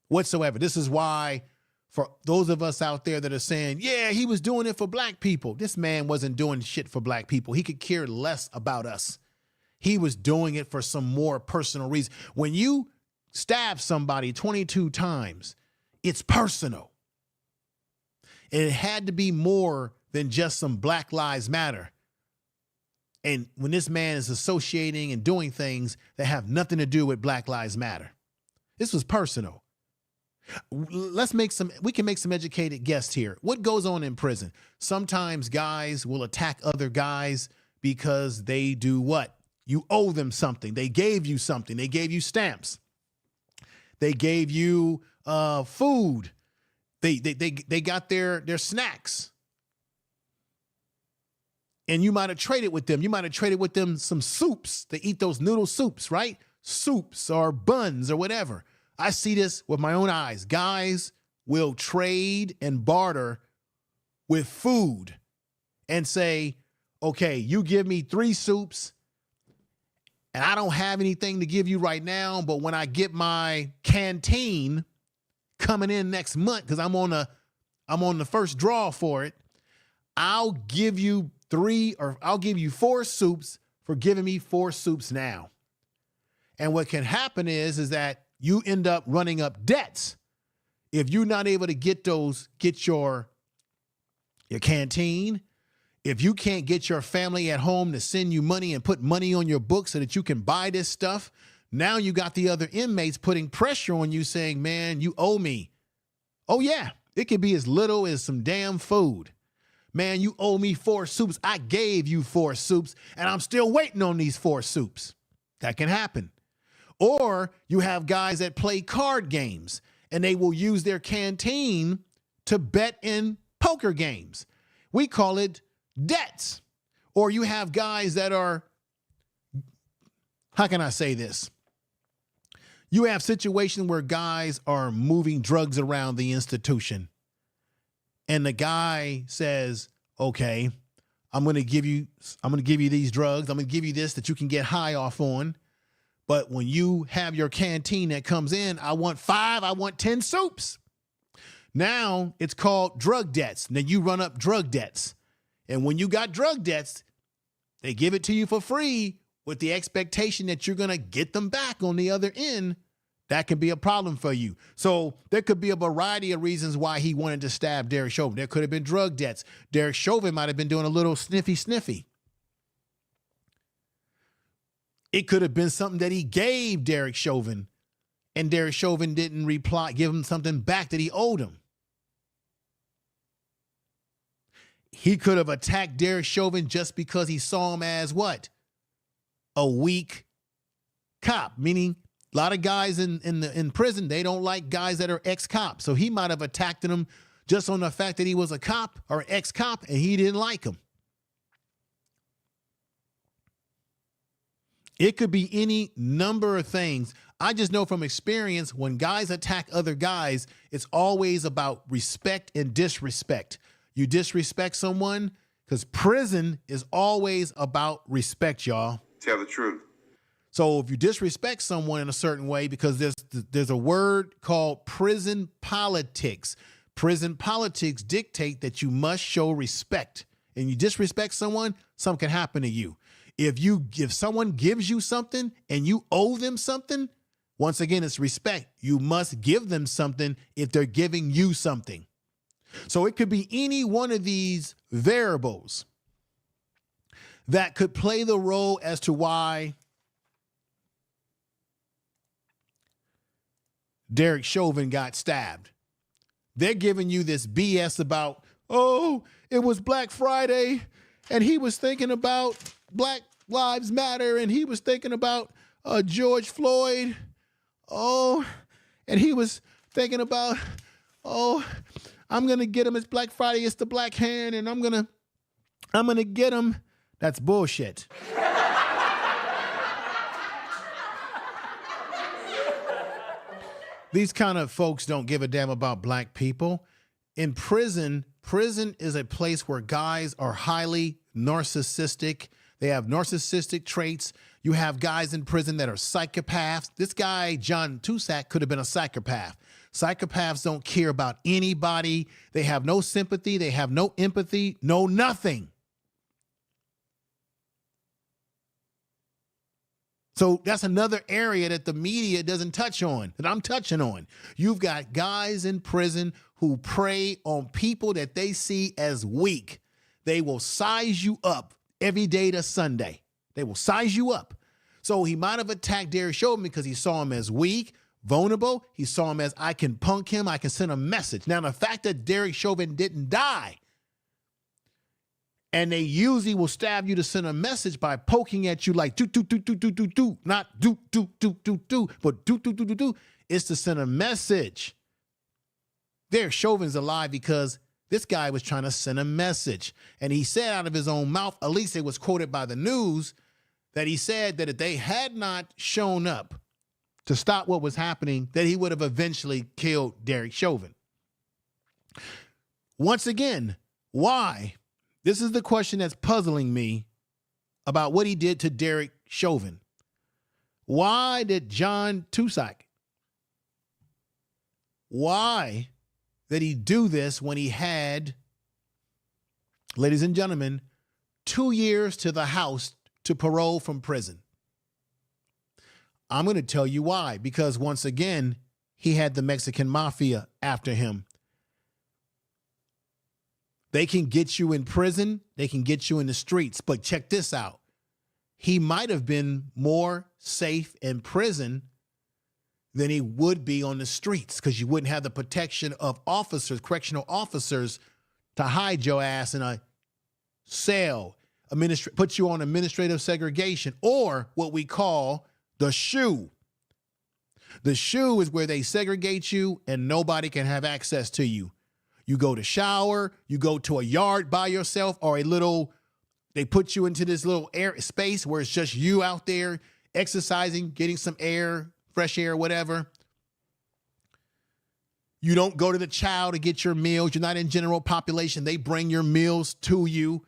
whatsoever. This is why, for those of us out there that are saying, yeah, he was doing it for black people, this man wasn't doing shit for black people. He could care less about us. He was doing it for some more personal reason. When you stab somebody 22 times, it's personal. It had to be more than just some Black Lives Matter. And when this man is associating and doing things that have nothing to do with Black Lives Matter, this was personal. We can make some educated guesses here. What goes on in prison? Sometimes guys will attack other guys because they do what? You owe them something. They gave you something. They gave you stamps. They gave you food. They got their snacks. And you might have traded with them. You might have traded with them some soups. They eat those noodle soups, right? Soups or buns or whatever. I see this with my own eyes. Guys will trade and barter with food and say, okay, you give me 3 soups and I don't have anything to give you right now, but when I get my canteen coming in next month, because I'm on the first draw for it, I'll give you 4 soups for giving me 4 soups now. And what can happen is that you end up running up debts. If you're not able to get your canteen, if you can't get your family at home to send you money and put money on your books so that you can buy this stuff, now you got the other inmates putting pressure on you saying, man, you owe me. Oh yeah, it could be as little as some damn food. Man, you owe me 4 soups. I gave you 4 soups and I'm still waiting on these 4 soups. That can happen. Or you have guys that play card games and they will use their canteen to bet in poker games. We call it debts. Or you have guys that are, how can I say this? You have situations where guys are moving drugs around the institution. And the guy says, okay, I'm going to give you these drugs. I'm going to give you this that you can get high off on. But when you have your canteen that comes in, I want 5, I want 10 soups. Now it's called drug debts. Then you run up drug debts. And when you got drug debts, they give it to you for free with the expectation that you're going to get them back on the other end. That could be a problem for you. So there could be a variety of reasons why he wanted to stab Derek Chauvin. There could have been drug debts. Derek Chauvin might have been doing a little sniffy. It could have been something that he gave Derek Chauvin and Derek Chauvin didn't give him something back that he owed him. He could have attacked Derek Chauvin just because he saw him as what? A weak cop, meaning a lot of guys in prison, they don't like guys that are ex-cops. So he might have attacked him just on the fact that he was a cop or ex-cop and he didn't like him. It could be any number of things. I just know from experience, when guys attack other guys, it's always about respect and disrespect. You disrespect someone because prison is always about respect, y'all. Tell the truth. So if you disrespect someone in a certain way, because there's a word called prison politics. Prison politics dictate that you must show respect. And you disrespect someone, something can happen to you. If someone gives you something and you owe them something, once again, it's respect. You must give them something if they're giving you something. So it could be any one of these variables that could play the role as to why Derek Chauvin got stabbed. They're giving you this BS about, oh, it was Black Friday and he was thinking about Black Lives Matter and he was thinking about George Floyd. Oh, and he was thinking about, oh, I'm going to get him. It's Black Friday. It's the Black Hand and I'm going to get him. That's bullshit. These kind of folks don't give a damn about black people. In prison is a place where guys are highly narcissistic. They have narcissistic traits. You have guys in prison that are psychopaths. This guy, said.Turscak, could have been a psychopath. Psychopaths don't care about anybody. They have no sympathy. They have no empathy, no nothing. So that's another area that the media doesn't touch on, that I'm touching on. You've got guys in prison who prey on people that they see as weak. They will size you up every day to Sunday. They will size you up. So he might have attacked Derek Chauvin because he saw him as weak, vulnerable. He saw him as, I can punk him, I can send a message. Now, the fact that Derek Chauvin didn't die, and they usually will stab you to send a message by poking at you like do, not do, but do. It's to send a message. Derek Chauvin's alive because this guy was trying to send a message. And he said out of his own mouth, at least it was quoted by the news, that he said that if they had not shown up to stop what was happening, that he would have eventually killed Derek Chauvin. Once again, Why? This is the question that's puzzling me about what he did to Derek Chauvin. Why did John Tucsak, why did he do this when he had, ladies and gentlemen, 2 years to the house to parole from prison? I'm going to tell you why. Because once again, he had the Mexican Mafia after him. They can get you in prison. They can get you in the streets. But check this out. He might have been more safe in prison than he would be on the streets, because you wouldn't have the protection of officers, correctional officers, to hide your ass in a cell, put you on administrative segregation, or what we call the shoe. The shoe is where they segregate you and nobody can have access to you. You go to shower, you go to a yard by yourself, or they put you into this little air space where it's just you out there exercising, getting some air, fresh air, whatever. You don't go to the chow to get your meals. You're not in general population. They bring your meals to you.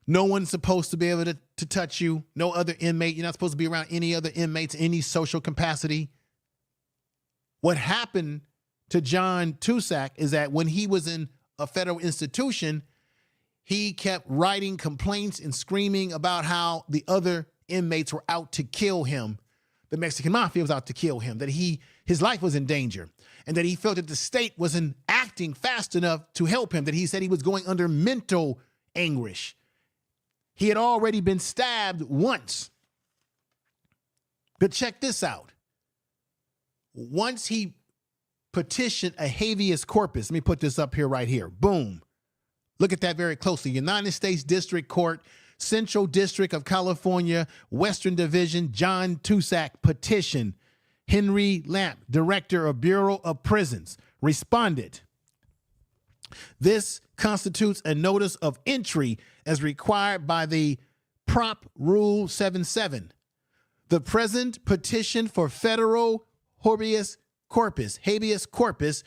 No one's supposed to be able to touch you. No other inmate. You're not supposed to be around any other inmates, any social capacity. What happened to John Tucsak is that when he was in a federal institution, he kept writing complaints and screaming about how the other inmates were out to kill him. The Mexican Mafia was out to kill him, that his life was in danger, and that he felt that the state wasn't acting fast enough to help him, that he said he was going under mental anguish. He had already been stabbed once. But check this out. Once he petitioned a habeas corpus, let me put this up here right here. Boom. Look at that very closely. United States District Court, Central District of California, Western Division, John Tucsak petition. Henry Lamp, Director of Bureau of Prisons, responded. This constitutes a notice of entry as required by the Prop Rule 77. The present petition for federal habeas corpus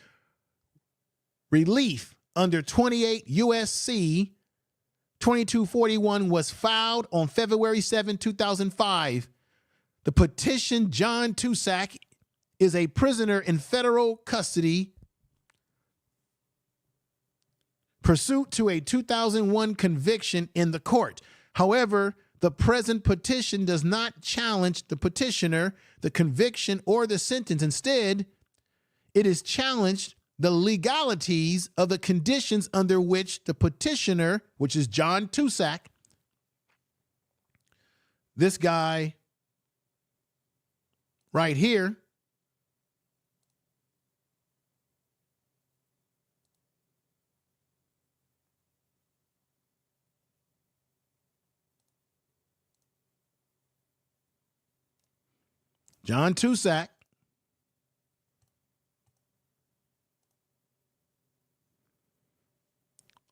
relief under 28 U.S.C. 2241 was filed on February 7, 2005. The petition, John Tucsak, is a prisoner in federal custody pursuant to a 2001 conviction in the court. However, the present petition does not challenge the petitioner, the conviction, or the sentence. Instead, it is challenged the legalities of the conditions under which the petitioner, which is John Tucsak, this guy right here, John Tucsak,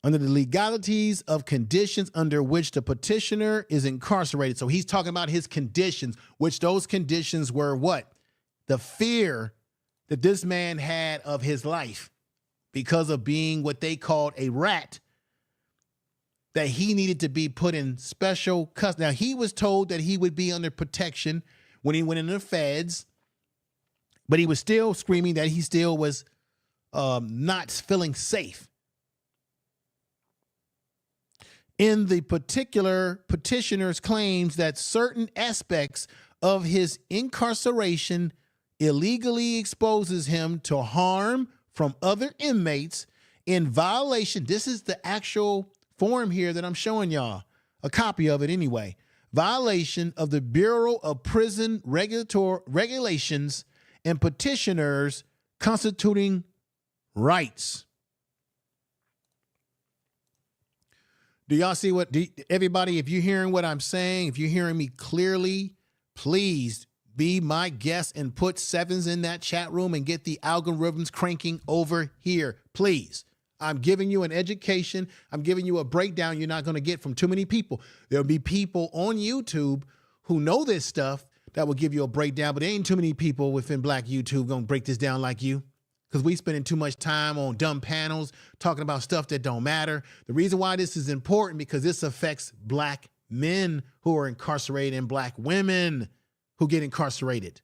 under the legalities of conditions under which the petitioner is incarcerated. So he's talking about his conditions, which those conditions were what? The fear that this man had of his life because of being what they called a rat, that he needed to be put in special custody. Now, he was told that he would be under protection when he went into the feds, but he was still screaming that he still was not feeling safe. In the particular, petitioner's claims that certain aspects of his incarceration illegally exposes him to harm from other inmates in violation. This is the actual form here that I'm showing y'all, a copy of it anyway. Violation of the Bureau of Prison Regulations and petitioners constituting rights. Do y'all see everybody, if you're hearing what I'm saying, if you're hearing me clearly, please be my guest and put sevens in that chat room and get the algorithms cranking over here, please. I'm giving you an education. I'm giving you a breakdown you're not going to get from too many people. There'll be people on YouTube who know this stuff that will give you a breakdown, but there ain't too many people within Black YouTube going to break this down like you. because we spending too much time on dumb panels talking about stuff that don't matter. The reason why this is important because this affects black men who are incarcerated and black women who get incarcerated.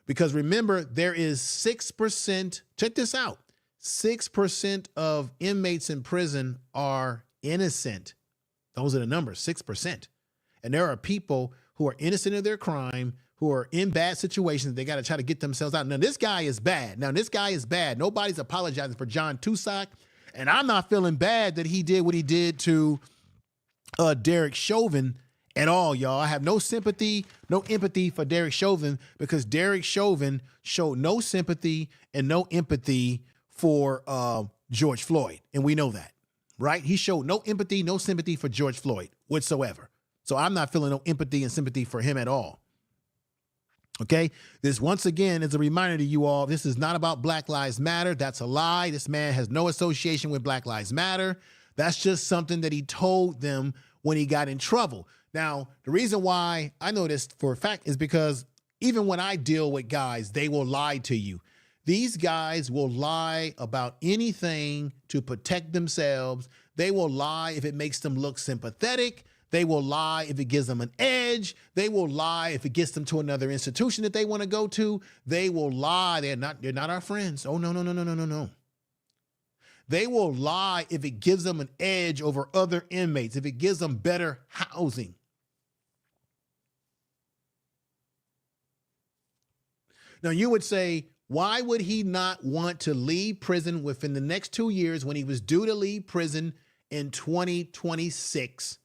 Because remember, there is 6%, check this out, 6% of inmates in prison are innocent. Those are the numbers, 6%. And there are people who are innocent of their crime, who are in bad situations. They got to try to get themselves out. Now, this guy is bad. Nobody's apologizing for Tucson. And I'm not feeling bad that he did what he did to Derek Chauvin at all, y'all. I have no sympathy, no empathy for Derek Chauvin because Derek Chauvin showed no sympathy and no empathy for George Floyd. And we know that, right? He showed no empathy, no sympathy for George Floyd whatsoever. So I'm not feeling no empathy and sympathy for him at all. Okay, this once again is a reminder to you all, this is not about Black Lives Matter. That's a lie. This man has no association with Black Lives Matter. That's just something that he told them when he got in trouble. Now, the reason why I know this for a fact is because even when I deal with guys, they will lie to you. These guys will lie about anything to protect themselves. They will lie if it makes them look sympathetic. They will lie if it gives them an edge. They will lie if it gets them to another institution that they want to go to. They will lie. They're not our friends. Oh, no. They will lie if it gives them an edge over other inmates, if it gives them better housing. Now, you would say, why would he not want to leave prison within the next 2 years when he was due to leave prison in 2026?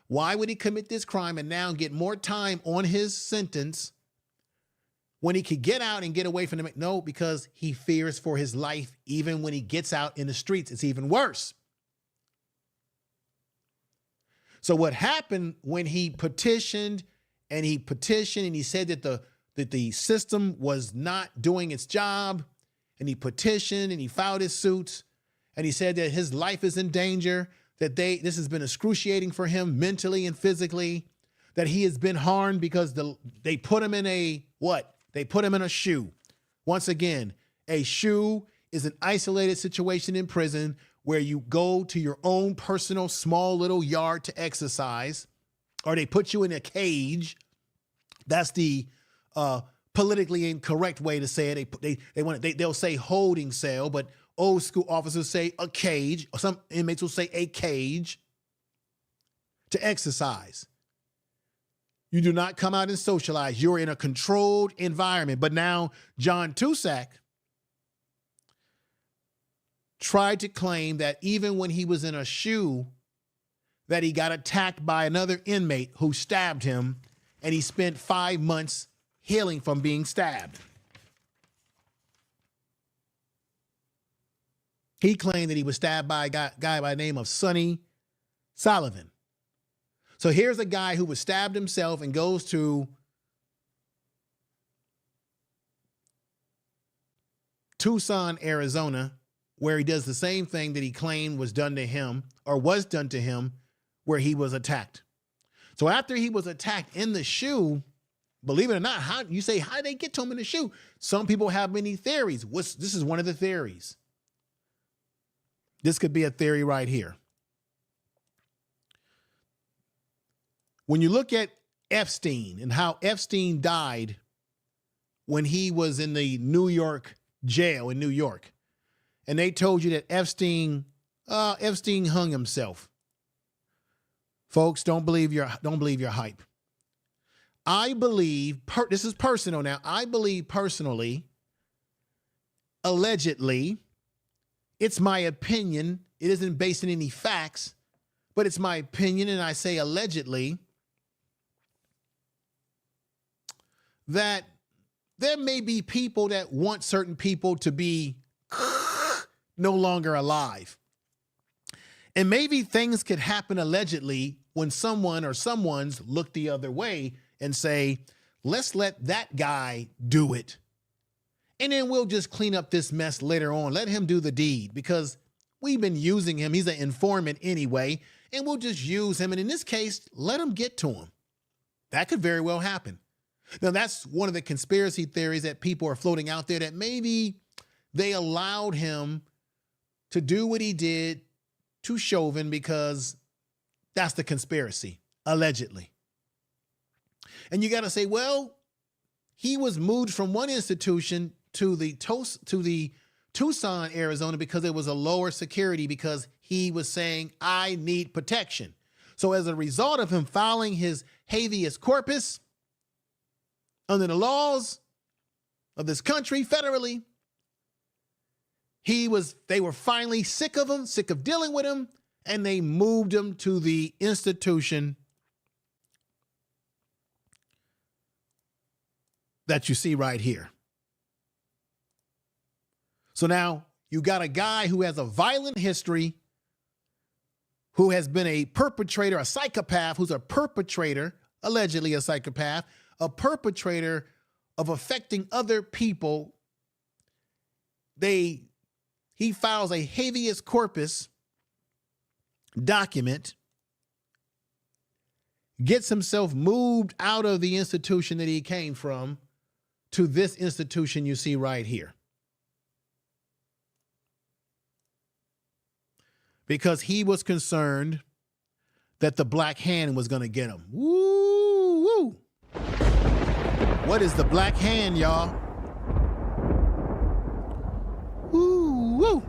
Why would he commit this crime and now get more time on his sentence when he could get out and get away from them? No, because he fears for his life. Even when he gets out in the streets, it's even worse. So what happened when he petitioned and he said that the system was not doing its job, and he petitioned and he filed his suits and he said that his life is in danger, that this has been excruciating for him mentally and physically, that he has been harmed because they put him in a what? They put him in a shoe. Once again, a shoe is an isolated situation in prison where you go to your own personal small little yard to exercise, or they put you in a cage. That's the politically incorrect way to say it. They'll say holding cell, but old school officers say a cage, or some inmates will say a cage to exercise. You do not come out and socialize. You're in a controlled environment. But now Tucson tried to claim that even when he was in a shoe, that he got attacked by another inmate who stabbed him, and he spent 5 months healing from being stabbed. He claimed that he was stabbed by a guy by the name of Sonny Sullivan. So here's a guy who was stabbed himself and goes to Tucson, Arizona, where he does the same thing that he claimed was done to him, or was done to him, where he was attacked. So after he was attacked in the shoe, believe it or not, how did they get to him in the shoe? Some people have many theories. This is one of the theories. This could be a theory right here. When you look at Epstein and how Epstein died when he was in the New York jail in New York, and they told you that Epstein hung himself. Folks, don't believe your hype. I believe, this is personal now, I believe personally, allegedly, it's my opinion, it isn't based on any facts, but it's my opinion, and I say allegedly, that there may be people that want certain people to be no longer alive. And maybe things could happen allegedly when someone or someone's look the other way and say, let's let that guy do it. And then we'll just clean up this mess later on. Let him do the deed because we've been using him. He's an informant anyway, and we'll just use him. And in this case, let him get to him. That could very well happen. Now, that's one of the conspiracy theories that people are floating out there, that maybe they allowed him to do what he did to Chauvin because that's the conspiracy, allegedly. And you got to say, well, he was moved from one institution to the Tucson, Arizona, because it was a lower security, because he was saying, I need protection. So as a result of him filing his habeas corpus under the laws of this country federally, they were finally sick of him, sick of dealing with him, and they moved him to the institution that you see right here. So now you got a guy who has a violent history, who has been a perpetrator, a psychopath, who's a perpetrator, allegedly a psychopath, a perpetrator of affecting other people. He files a habeas corpus document, gets himself moved out of the institution that he came from to this institution you see right here. Because he was concerned that the Black Hand was going to get him. Woo, woo. What is the Black Hand, y'all? Woo, woo.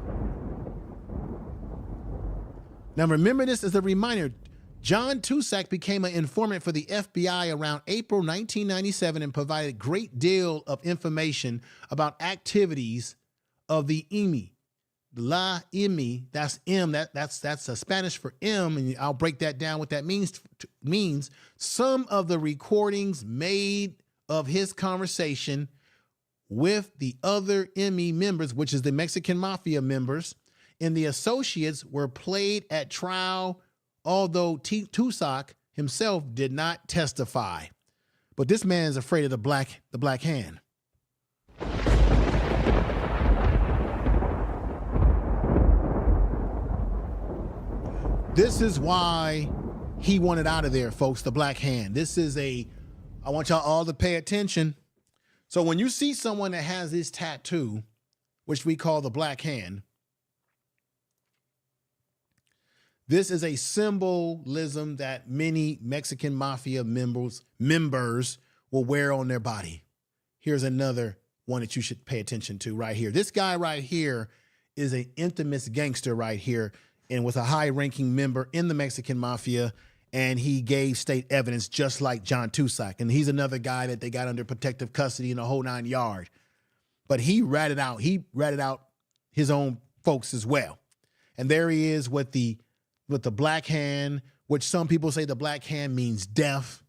Now remember this as a reminder. John Tucsak became an informant for the FBI around April 1997 and provided a great deal of information about activities of the IME. La IME, that's M, that's a Spanish for M, and I'll break that down what that means. Some of the recordings made of his conversation with the other IME members, which is the Mexican Mafia members, and the associates, were played at trial, although Tucsak himself did not testify. But this man is afraid of the Black Hand. This is why he wanted out of there, folks, the Black Hand. I want y'all all to pay attention. So when you see someone that has this tattoo, which we call the Black Hand, this is a symbolism that many Mexican Mafia members will wear on their body. Here's another one that you should pay attention to right here. This guy right here is an infamous gangster right here, and was a high-ranking member in the Mexican Mafia, and he gave state evidence just like John Tucsak. And he's another guy that they got under protective custody in the whole 9 yards. But he ratted out his own folks as well. And there he is with the Black Hand, which some people say the Black Hand means death.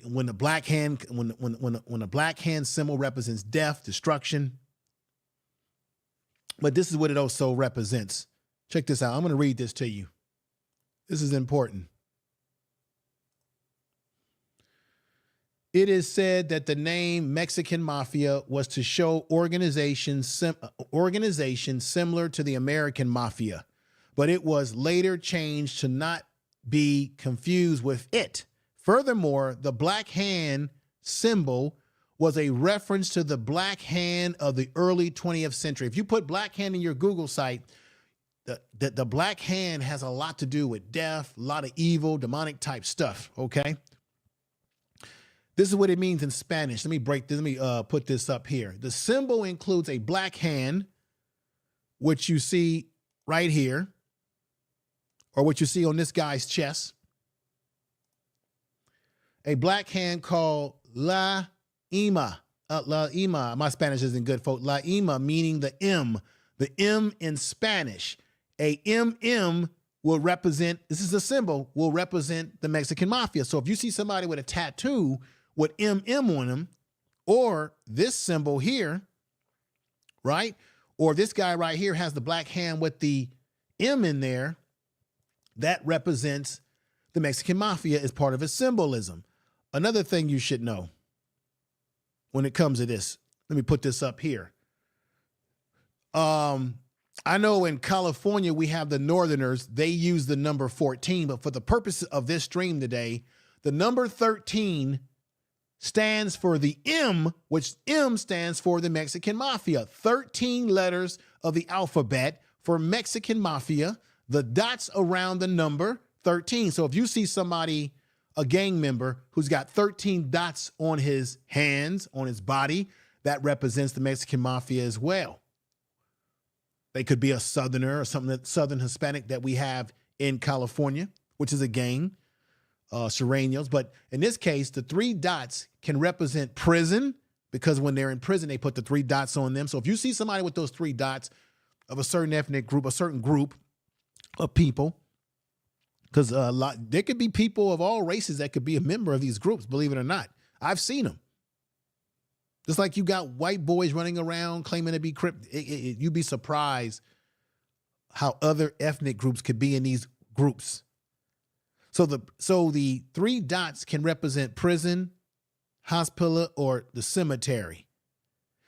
When the Black Hand symbol represents death, destruction. But this is what it also represents. Check this out. I'm going to read this to you. This is important. It is said that the name Mexican Mafia was to show organization similar to the American Mafia, but it was later changed to not be confused with it. Furthermore, the Black Hand symbol was a reference to the Black Hand of the early 20th century. If you put Black Hand in your Google site, the Black Hand has a lot to do with death, a lot of evil, demonic type stuff, okay? This is what it means in Spanish. Let me put this up here. The symbol includes a black hand, which you see right here, or what you see on this guy's chest. A black hand called La Ima. La Ima, my Spanish isn't good, folks. La Ima, meaning the M. The M in Spanish. A MM will represent, this is a symbol, will represent the Mexican Mafia. So if you see somebody with a tattoo with MM on them, or this symbol here, right? Or this guy right here has the black hand with the M in there, that represents the Mexican Mafia as part of its symbolism. Another thing you should know when it comes to this, let me put this up here. I know in California, we have the Northerners, they use the number 14, but for the purpose of this stream today, the number 13 stands for the M, which M stands for the Mexican Mafia. 13 letters of the alphabet for Mexican Mafia, the dots around the number 13. So if you see somebody, a gang member, who's got 13 dots on his hands, on his body, that represents the Mexican Mafia as well. They could be a Southerner or something, that Southern Hispanic that we have in California, which is a gang. Serranos, but in this case, the 3 dots can represent prison, because when they're in prison, they put the 3 dots on them. So if you see somebody with those 3 dots of a certain ethnic group, a certain group of people, because there could be people of all races that could be a member of these groups, believe it or not. I've seen them. Just like you got white boys running around claiming to be Crip, you'd be surprised how other ethnic groups could be in these groups. So the 3 dots can represent prison, hospital, or the cemetery.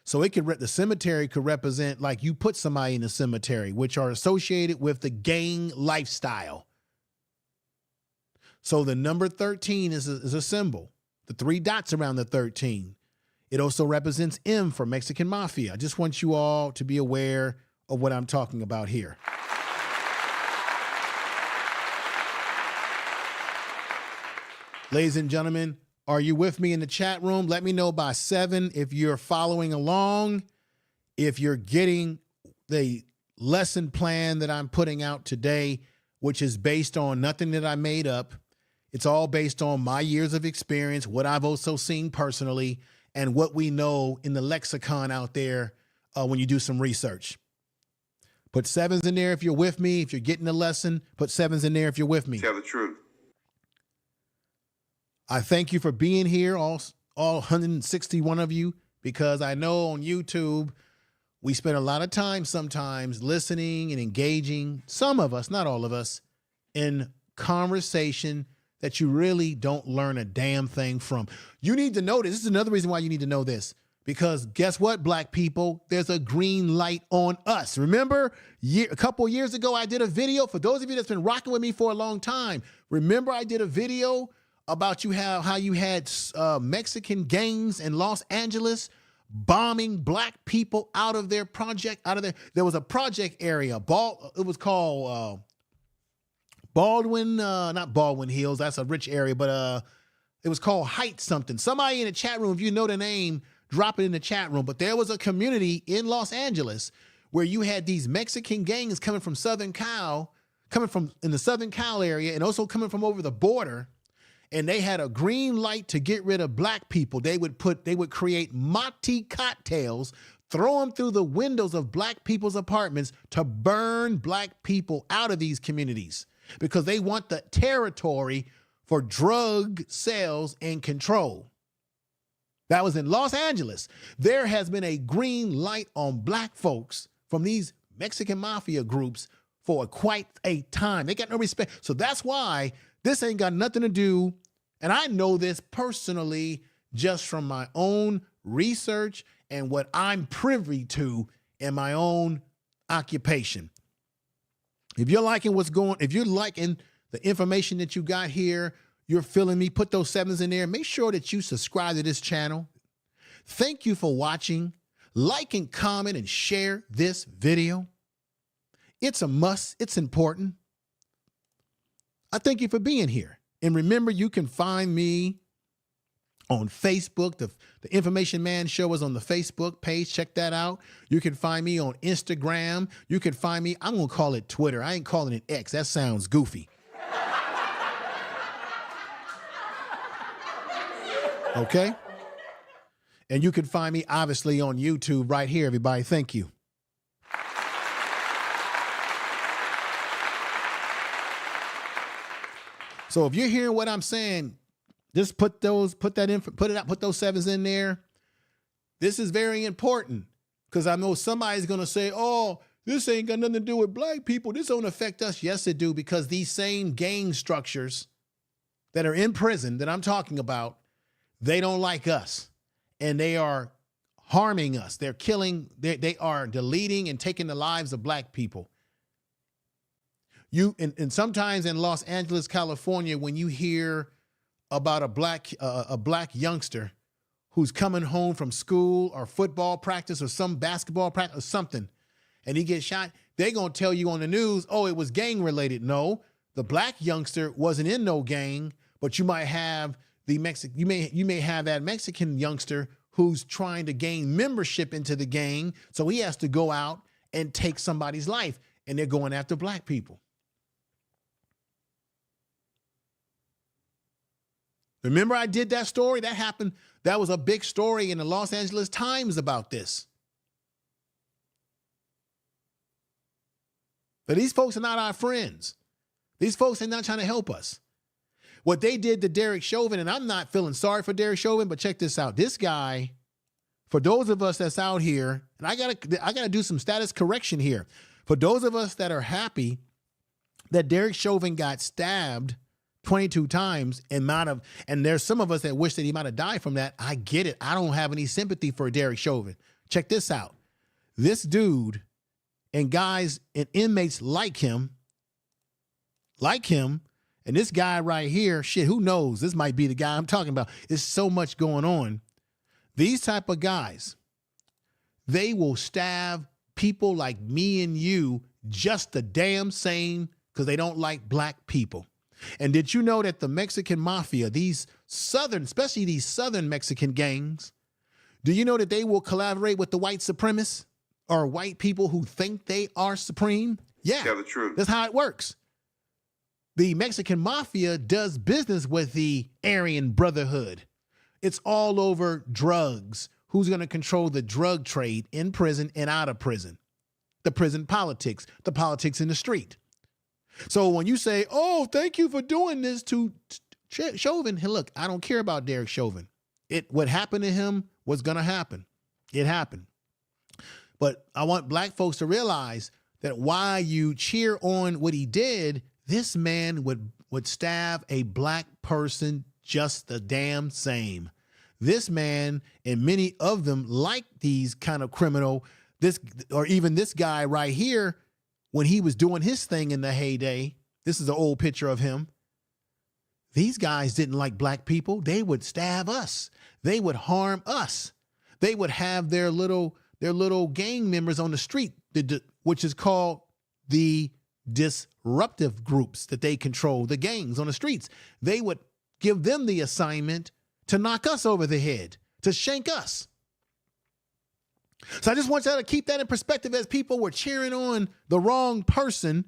So the cemetery could represent, like, you put somebody in the cemetery, which are associated with the gang lifestyle. So the number 13 is a symbol. The 3 dots around the 13. It also represents M for Mexican Mafia. I just want you all to be aware of what I'm talking about here. Ladies and gentlemen, are you with me in the chat room? Let me know by 7 if you're following along, if you're getting the lesson plan that I'm putting out today, which is based on nothing that I made up. It's all based on my years of experience, what I've also seen personally, and what we know in the lexicon out there when you do some research. Put 7s in there if you're with me. If you're getting the lesson, put 7s in there if you're with me. Tell the truth. I thank you for being here, all 161 of you, because I know on YouTube, we spend a lot of time sometimes listening and engaging, some of us, not all of us, in conversation that you really don't learn a damn thing from. You need to know this. This is another reason why you need to know this, because guess what, black people? There's a green light on us. Remember, a couple of years ago, I did a video. For those of you that's been rocking with me for a long time, remember I did a video about how you had Mexican gangs in Los Angeles bombing black people out of their project, there was a project area. It was called Baldwin, not Baldwin Hills. That's a rich area, but it was called Heights something. Somebody in the chat room, if you know the name, drop it in the chat room. But there was a community in Los Angeles where you had these Mexican gangs coming from Southern Cal, in the Southern Cal area, and also coming from over the border. And they had a green light to get rid of black people. They would create mate cocktails, throw them through the windows of black people's apartments to burn black people out of these communities because they want the territory for drug sales and control. That was in Los Angeles. There has been a green light on black folks from these Mexican Mafia groups for quite a time. They got no respect. So that's why this ain't got nothing to do, and I know this personally just from my own research and what I'm privy to in my own occupation. If you're liking if you're liking the information that you got here, you're feeling me, put those 7s in there. Make sure that you subscribe to this channel. Thank you for watching. Like and comment and share this video. It's a must. It's important. I thank you for being here. And remember, you can find me on Facebook. The Information Man Show is on the Facebook page. Check that out. You can find me on Instagram. You can find me, I'm going to call it Twitter. I ain't calling it X. That sounds goofy. Okay? And you can find me, obviously, on YouTube right here, everybody. Thank you. So if you're hearing what I'm saying, just put those 7s in there. This is very important because I know somebody's going to say, oh, this ain't got nothing to do with black people. This don't affect us. Yes, it do, because these same gang structures that are in prison that I'm talking about, they don't like us and they are harming us. They're killing, they are deleting and taking the lives of black people. And sometimes in Los Angeles, California, when you hear about a black youngster who's coming home from school or football practice or some basketball practice or something, and he gets shot, they gonna tell you on the news, oh, it was gang related. No, the black youngster wasn't in no gang, but you might have the you may have that Mexican youngster who's trying to gain membership into the gang, so he has to go out and take somebody's life, and they're going after black people. Remember I did that story? That happened. That was a big story in the Los Angeles Times about this. But these folks are not our friends. These folks are not trying to help us. What they did to Derek Chauvin, and I'm not feeling sorry for Derek Chauvin, but check this out. This guy, for those of us that's out here, and I gotta do some status correction here. For those of us that are happy that Derek Chauvin got stabbed 22 times and there's some of us that wish that he might have died from that. I get it. I don't have any sympathy for Derek Chauvin. Check this out. This dude and guys and inmates like him, and this guy right here, shit, who knows? This might be the guy I'm talking about. There's so much going on. These type of guys, they will stab people like me and you just the damn same because they don't like black people. And did you know that the Mexican Mafia, these Southern, especially these Southern Mexican gangs, do you know that they will collaborate with the white supremacists or white people who think they are supreme? Yeah, Tell the truth. that's how it works. The Mexican Mafia does business with the Aryan Brotherhood. It's all over drugs. Who's going to control the drug trade in prison and out of prison? The prison politics, the politics in the street. So when you say, oh, thank you for doing this to Chauvin, hey, look, I don't care about Derek Chauvin. What happened to him was going to happen. It happened. But I want black folks to realize that while you cheer on what he did, this man would stab a black person just the damn same. This man and many of them like these kind of criminal, or even this guy right here, when he was doing his thing in the heyday, this is an old picture of him. These guys didn't like black people. They would stab us. They would harm us. They would have their little gang members on the street, which is called the disruptive groups that they control, the gangs on the streets. They would give them the assignment to knock us over the head, to shank us. So I just want y'all to keep that in perspective as people were cheering on the wrong person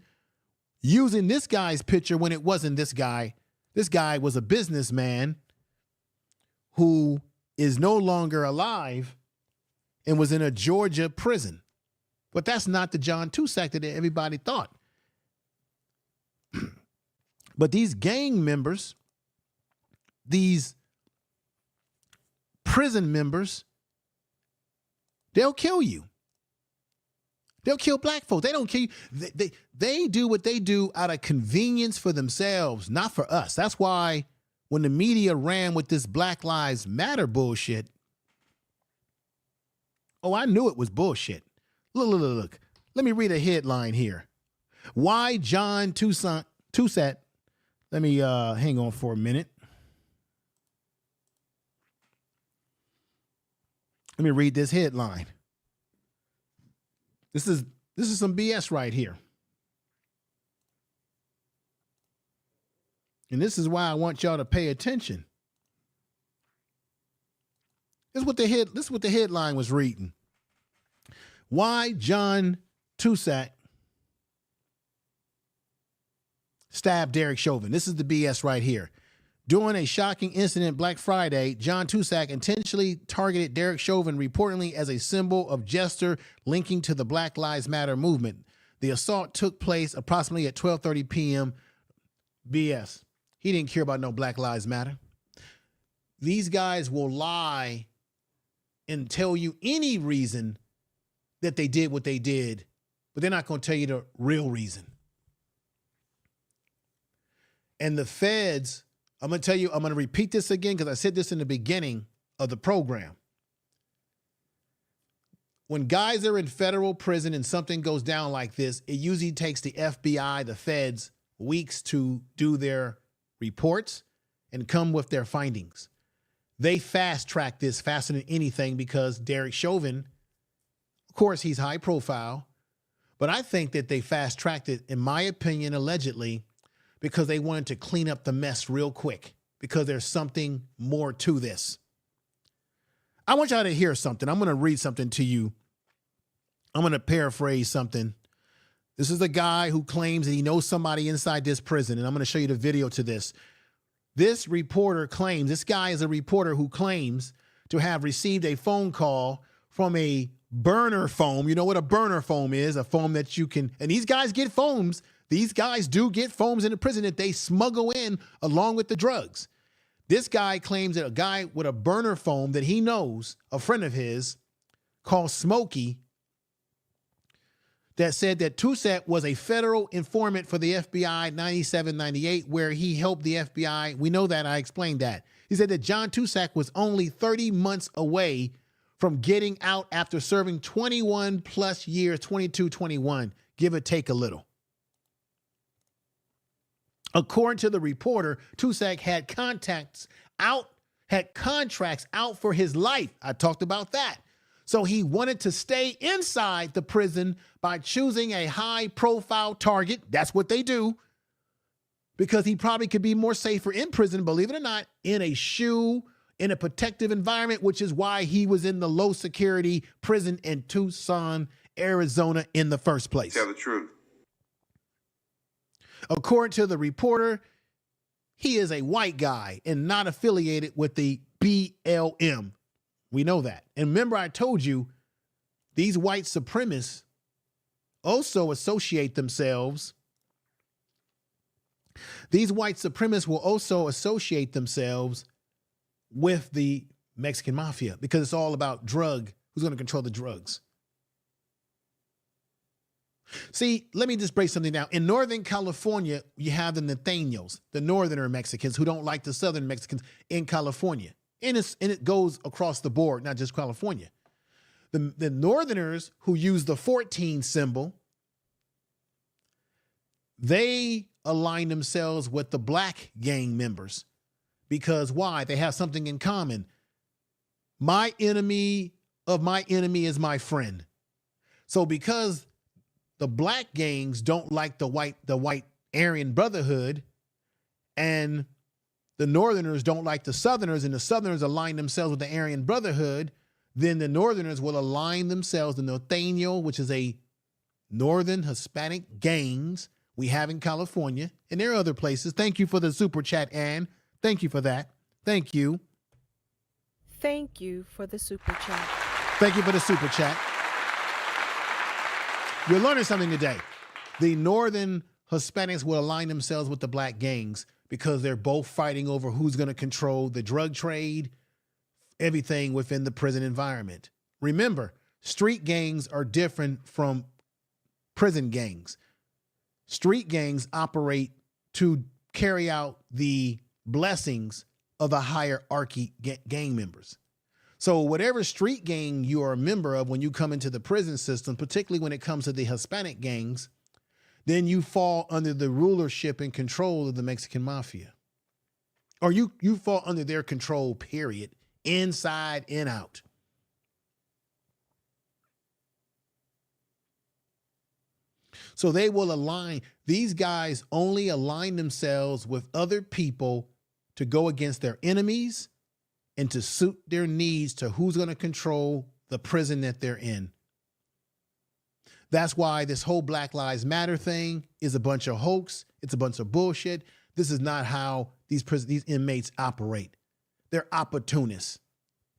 using this guy's picture when it wasn't this guy. This guy was a businessman who is no longer alive and was in a Georgia prison. But that's not the John Tucsak that everybody thought. But these gang members, these prison members, they'll kill you. They'll kill black folks. They don't kill you. They do what they do out of convenience for themselves, not for us. That's why when the media ran with this Black Lives Matter bullshit, oh, I knew it was bullshit. Look. Let me read a headline here. Why John Tucsak? Let me hang on for a minute. Let me read this headline. This is some BS right here. And this is why I want y'all to pay attention. This is what the headline was reading. Why John Tucsak stabbed Derek Chauvin. This is the BS right here. During a shocking incident Black Friday, John Tucsak intentionally targeted Derek Chauvin reportedly as a symbol of gesture linking to the Black Lives Matter movement. The assault took place approximately at 12:30 p.m. BS. He didn't care about no Black Lives Matter. These guys will lie and tell you any reason that they did what they did, but they're not going to tell you the real reason. And the feds, I'm going to repeat this again because I said this in the beginning of the program. When guys are in federal prison and something goes down like this, it usually takes the FBI, the feds, weeks to do their reports and come with their findings. They fast-tracked this faster than anything because Derek Chauvin, of course, he's high profile, but I think that they fast-tracked it, in my opinion, allegedly, because they wanted to clean up the mess real quick, because there's something more to this. I want y'all to hear something. I'm going to read something to you. I'm going to paraphrase something. This is a guy who claims that he knows somebody inside this prison, and I'm going to show you the video to this. This reporter claims, this guy is a reporter who claims to have received a phone call from a burner phone. You know what a burner phone is? A phone that you can, and these guys get phones. These guys do get phones in the prison that they smuggle in along with the drugs. This guy claims that a guy with a burner phone that he knows, a friend of his, called Smokey, that said that Turscak was a federal informant for the FBI 97, 98, where he helped the FBI. We know that. I explained that. He said that John Turscak was only 30 months away from getting out after serving 21 plus years, 22, 21, give or take a little. According to the reporter, Turscak had contracts out for his life. I talked about that. So he wanted to stay inside the prison by choosing a high-profile target. That's what they do. Because he probably could be more safer in prison, believe it or not, in a shoe, in a protective environment, which is why he was in the low-security prison in Tucson, Arizona in the first place. Tell the truth. According to the reporter, he is a white guy and not affiliated with the BLM. We know that. And remember, I told you, these white supremacists also associate themselves. These white supremacists will also associate themselves with the Mexican Mafia because it's all about who's going to control the drugs. See, let me just break something down. In Northern California, you have the Nathaniels, the Northerner Mexicans who don't like the Southern Mexicans in California. And it goes across the board, not just California. The Northerners who use the 14 symbol, they align themselves with the black gang members. Because why? They have something in common. My enemy of my enemy is my friend. So because the black gangs don't like the white Aryan Brotherhood, and the Northerners don't like the Southerners, and the Southerners align themselves with the Aryan Brotherhood, then the Northerners will align themselves, the Nathaniel, which is a Northern Hispanic gangs we have in California, and there are other places. Thank you for the super chat, Ann. Thank you for that. Thank you. Thank you for the super chat. Thank you for the super chat. You're learning something today. The Northern Hispanics will align themselves with the black gangs because they're both fighting over who's going to control the drug trade, everything within the prison environment. Remember, street gangs are different from prison gangs. Street gangs operate to carry out the blessings of the hierarchy gang members. So whatever street gang you are a member of when you come into the prison system, particularly when it comes to the Hispanic gangs, then you fall under the rulership and control of the Mexican Mafia. Or you fall under their control, period, inside and out. So they will align. These guys only align themselves with other people to go against their enemies and to suit their needs to who's going to control the prison that they're in. That's why this whole Black Lives Matter thing is a bunch of hoax. It's a bunch of bullshit. This is not how these inmates operate. They're opportunists.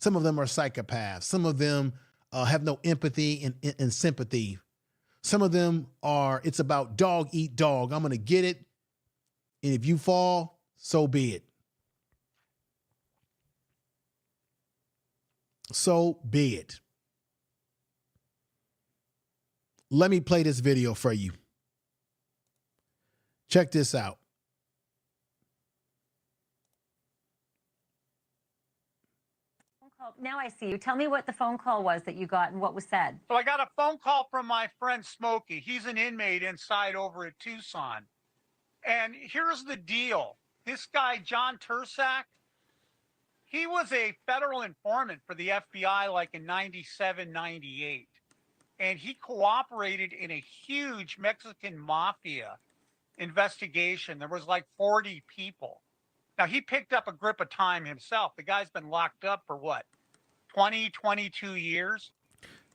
Some of them are psychopaths. Some of them have no empathy and sympathy. Some of them are, it's about dog eat dog. I'm going to get it. And if you fall, so be it. So be it. Let me play this video for you. Check this out. Now I see you. Tell me what the phone call was that you got and what was said. So I got a phone call from my friend Smokey. He's an inmate inside over at Tucson. And here's the deal. This guy, John Turscak, He was a federal informant for the FBI like in 97, 98. And he cooperated in a huge Mexican Mafia investigation. There was like 40 people. Now, he picked up a grip of time himself. The guy's been locked up for what, 20, 22 years?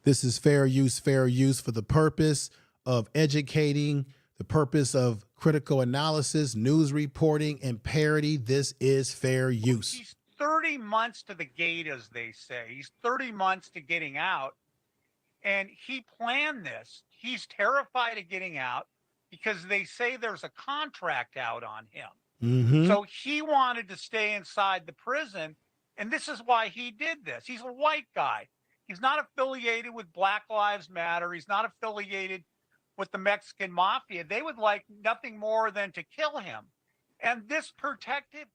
This is fair use for the purpose of educating, the purpose of critical analysis, news reporting, and parody. This is fair use. He's 30 months to the gate, as they say. He's 30 months to getting out. And he planned this. He's terrified of getting out because they say there's a contract out on him. Mm-hmm. So he wanted to stay inside the prison. And this is why he did this. He's a white guy. He's not affiliated with Black Lives Matter. He's not affiliated with the Mexican Mafia. They would like nothing more than to kill him. And this protective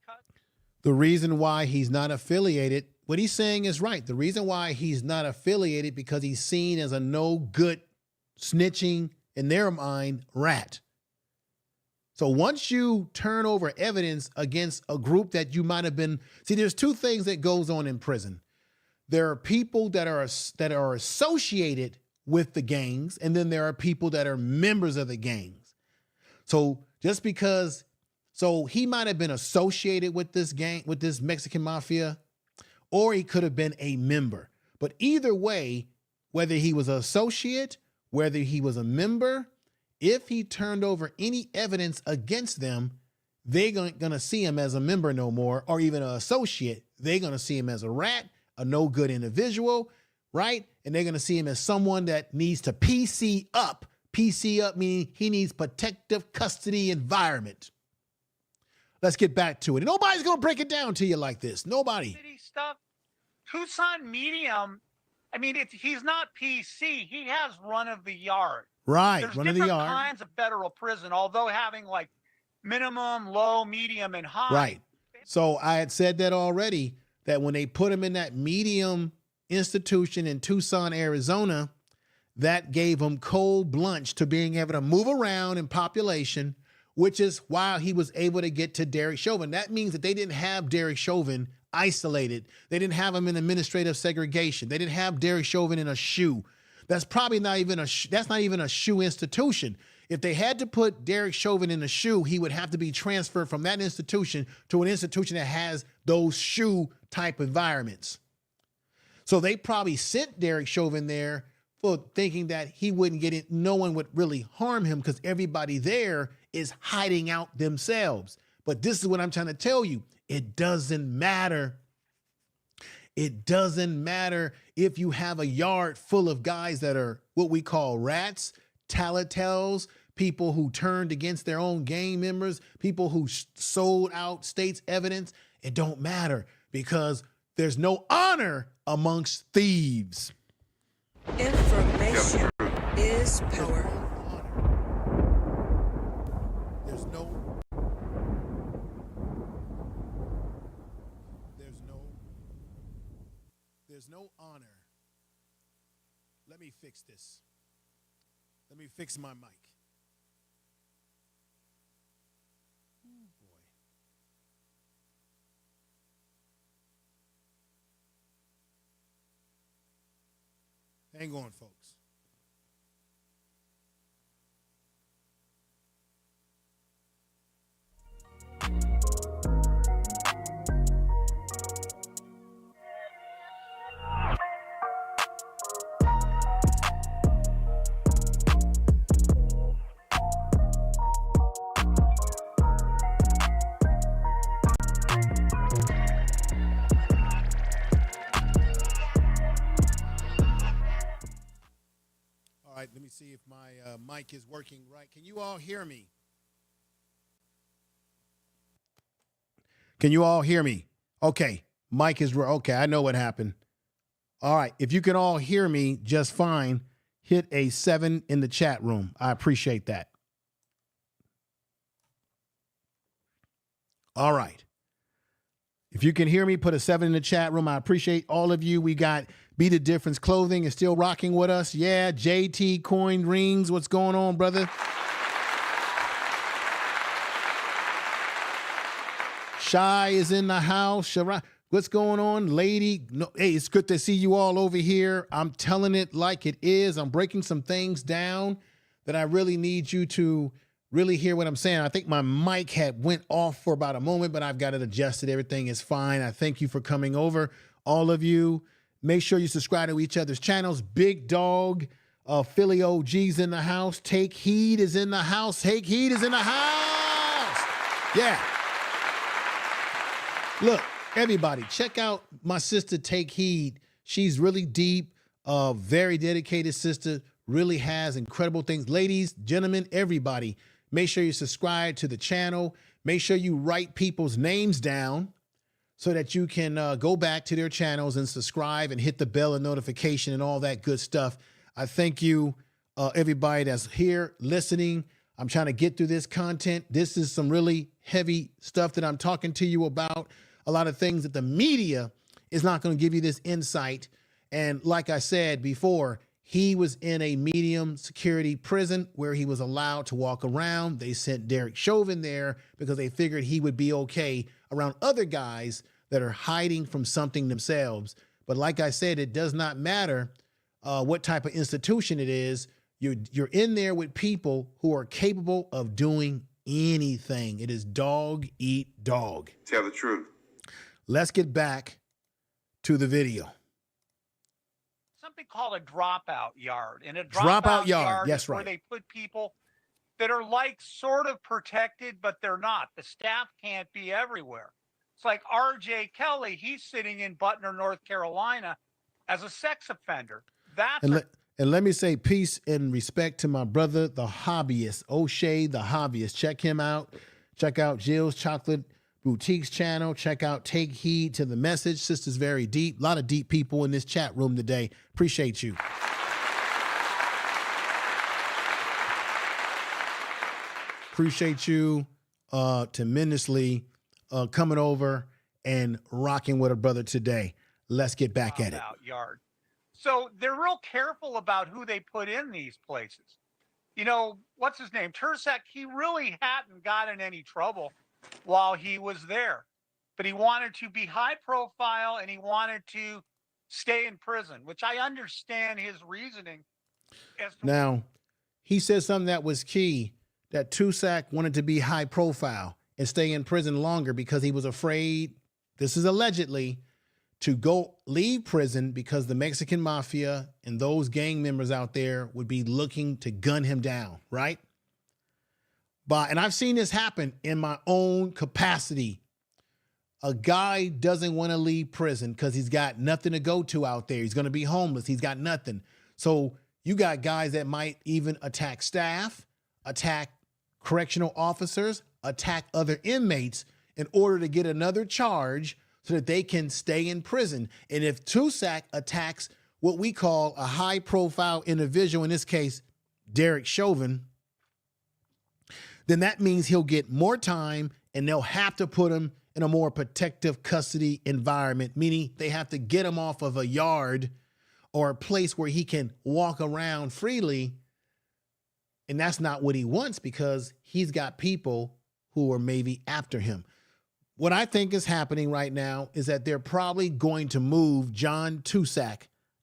The reason why he's not affiliated, what he's saying is right. The reason why he's not affiliated because he's seen as a no good snitching, in their mind, rat. So once you turn over evidence against a group that you might have been, see, there's two things that goes on in prison. There are people that are associated with the gangs, and then there are people that are members of the gangs. So just because, so he might have been associated with this gang, with this Mexican Mafia, or he could have been a member. But either way, whether he was an associate, whether he was a member, if he turned over any evidence against them, they're going to see him as a member no more, or even an associate. They're going to see him as a rat, a no good individual, right? And they're going to see him as someone that needs to PC up. PC up meaning he needs protective custody environment. Let's get back to it. And nobody's going to break it down to you like this. Nobody. city stuff. Tucson Medium, I mean, he's not PC. He has run of the yard. Right, There's run of the different yard. kinds of federal prison, although having like minimum, low, medium, and high. Right. So I had said that already, that when they put him in that medium institution in Tucson, Arizona, that gave him cold blanche to being able to move around in population, which is why he was able to get to Derek Chauvin. That means that they didn't have Derek Chauvin isolated. They didn't have him in administrative segregation. They didn't have Derek Chauvin in a SHU. That's probably not even a SHU institution. If they had to put Derek Chauvin in a SHU, he would have to be transferred from that institution to an institution that has those SHU type environments. So they probably sent Derek Chauvin there for thinking that he wouldn't get it. No one would really harm him because everybody there is hiding out themselves. But this is what I'm trying to tell you. It doesn't matter. It doesn't matter if you have a yard full of guys that are what we call rats, tattletales, people who turned against their own gang members, people who sold out state's evidence. It don't matter because there's no honor amongst thieves. Information is power. There's no honor. Let me fix this. Let me fix my mic. Oh boy. Hang on, folks. Let me see if my mic is working right. Can you all hear me? Can you all hear me? Okay, mic is okay. I know what happened. All right, if you can all hear me just fine, hit a 7 in the chat room. I appreciate that. All right. If you can hear me, put a 7 in the chat room. I appreciate all of you. We got Be the Difference Clothing is still rocking with us. Yeah, JT Coin Rings. What's going on, brother? Shy is in the house. What's going on, lady? No, hey, it's good to see you all over here. I'm telling it like it is. I'm breaking some things down that I really need you to really hear what I'm saying. I think my mic had went off for about a moment, but I've got it adjusted. Everything is fine. I thank you for coming over, all of you. Make sure you subscribe to each other's channels. Big Dog, Philly OG's in the house. Take Heed is in the house. Take Heed is in the house. Yeah. Look, everybody, check out my sister, Take Heed. She's really deep, very dedicated sister, really has incredible things. Ladies, gentlemen, everybody, make sure you subscribe to the channel. Make sure you write people's names down so that you can go back to their channels and subscribe and hit the bell and notification and all that good stuff. I thank you, everybody that's here listening. I'm trying to get through this content. This is some really heavy stuff that I'm talking to you about. A lot of things that the media is not going to give you this insight. And like I said before, he was in a medium security prison where he was allowed to walk around. They sent Derek Chauvin there because they figured he would be okay around other guys that are hiding from something themselves. But like I said, it does not matter what type of institution it is. You're in there with people who are capable of doing anything. It is dog eat dog. Tell the truth. Let's get back to the video. Something called a dropout yard. And a Dropout yard. Yes, is where right. they put people that are like sort of protected, but they're not. The staff can't be everywhere. It's like R.J. Kelly. He's sitting in Butner, North Carolina as a sex offender. And let me say peace and respect to my brother, the hobbyist, O'Shea, the hobbyist. Check him out. Check out Jill's Chocolate Boutique's channel. Check out Take Heed to the Message. Sister's very deep. A lot of deep people in this chat room today. Appreciate you. Appreciate you tremendously coming over and rocking with a brother today. Let's get back at it. Yard. So they're real careful about who they put in these places. You know, what's his name? Turscak, he really hadn't gotten any trouble while he was there. But he wanted to be high profile and he wanted to stay in prison, which I understand his reasoning. Now, he said something that was key, that Tucson wanted to be high profile and stay in prison longer because he was afraid, this is allegedly, to leave prison because the Mexican Mafia and those gang members out there would be looking to gun him down, right? And I've seen this happen in my own capacity. A guy doesn't want to leave prison because he's got nothing to go to out there. He's going to be homeless. He's got nothing. So you got guys that might even attack staff, attack correctional officers, attack other inmates in order to get another charge so that they can stay in prison. And if Tucson attacks what we call a high-profile individual, in this case, Derek Chauvin, then that means he'll get more time and they'll have to put him in a more protective custody environment, meaning they have to get him off of a yard or a place where he can walk around freely. And that's not what he wants because he's got people who are maybe after him. What I think is happening right now is that they're probably going to move John Tucson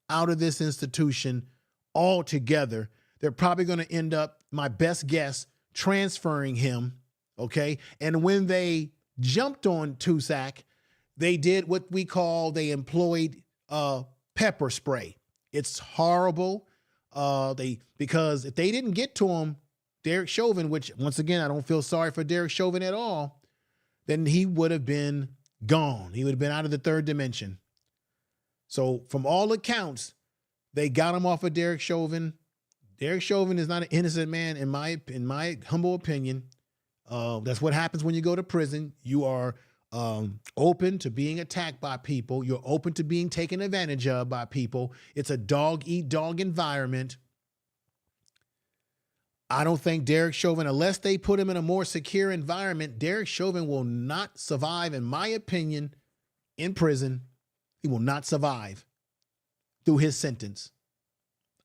out of this institution altogether. They're probably going to end up, my best guess, transferring him, okay? And when they jumped on Tucson, they did what we call, they employed pepper spray. It's horrible. Because if they didn't get to him, Derek Chauvin, which once again, I don't feel sorry for Derek Chauvin at all, then he would have been gone. He would have been out of the third dimension. So from all accounts, they got him off of Derek Chauvin. Derek Chauvin is not an innocent man, in my humble opinion. That's what happens when you go to prison. You are open to being attacked by people. You're open to being taken advantage of by people. It's a dog-eat-dog environment. I don't think Derek Chauvin, unless they put him in a more secure environment, Derek Chauvin will not survive, in my opinion, in prison. He will not survive through his sentence.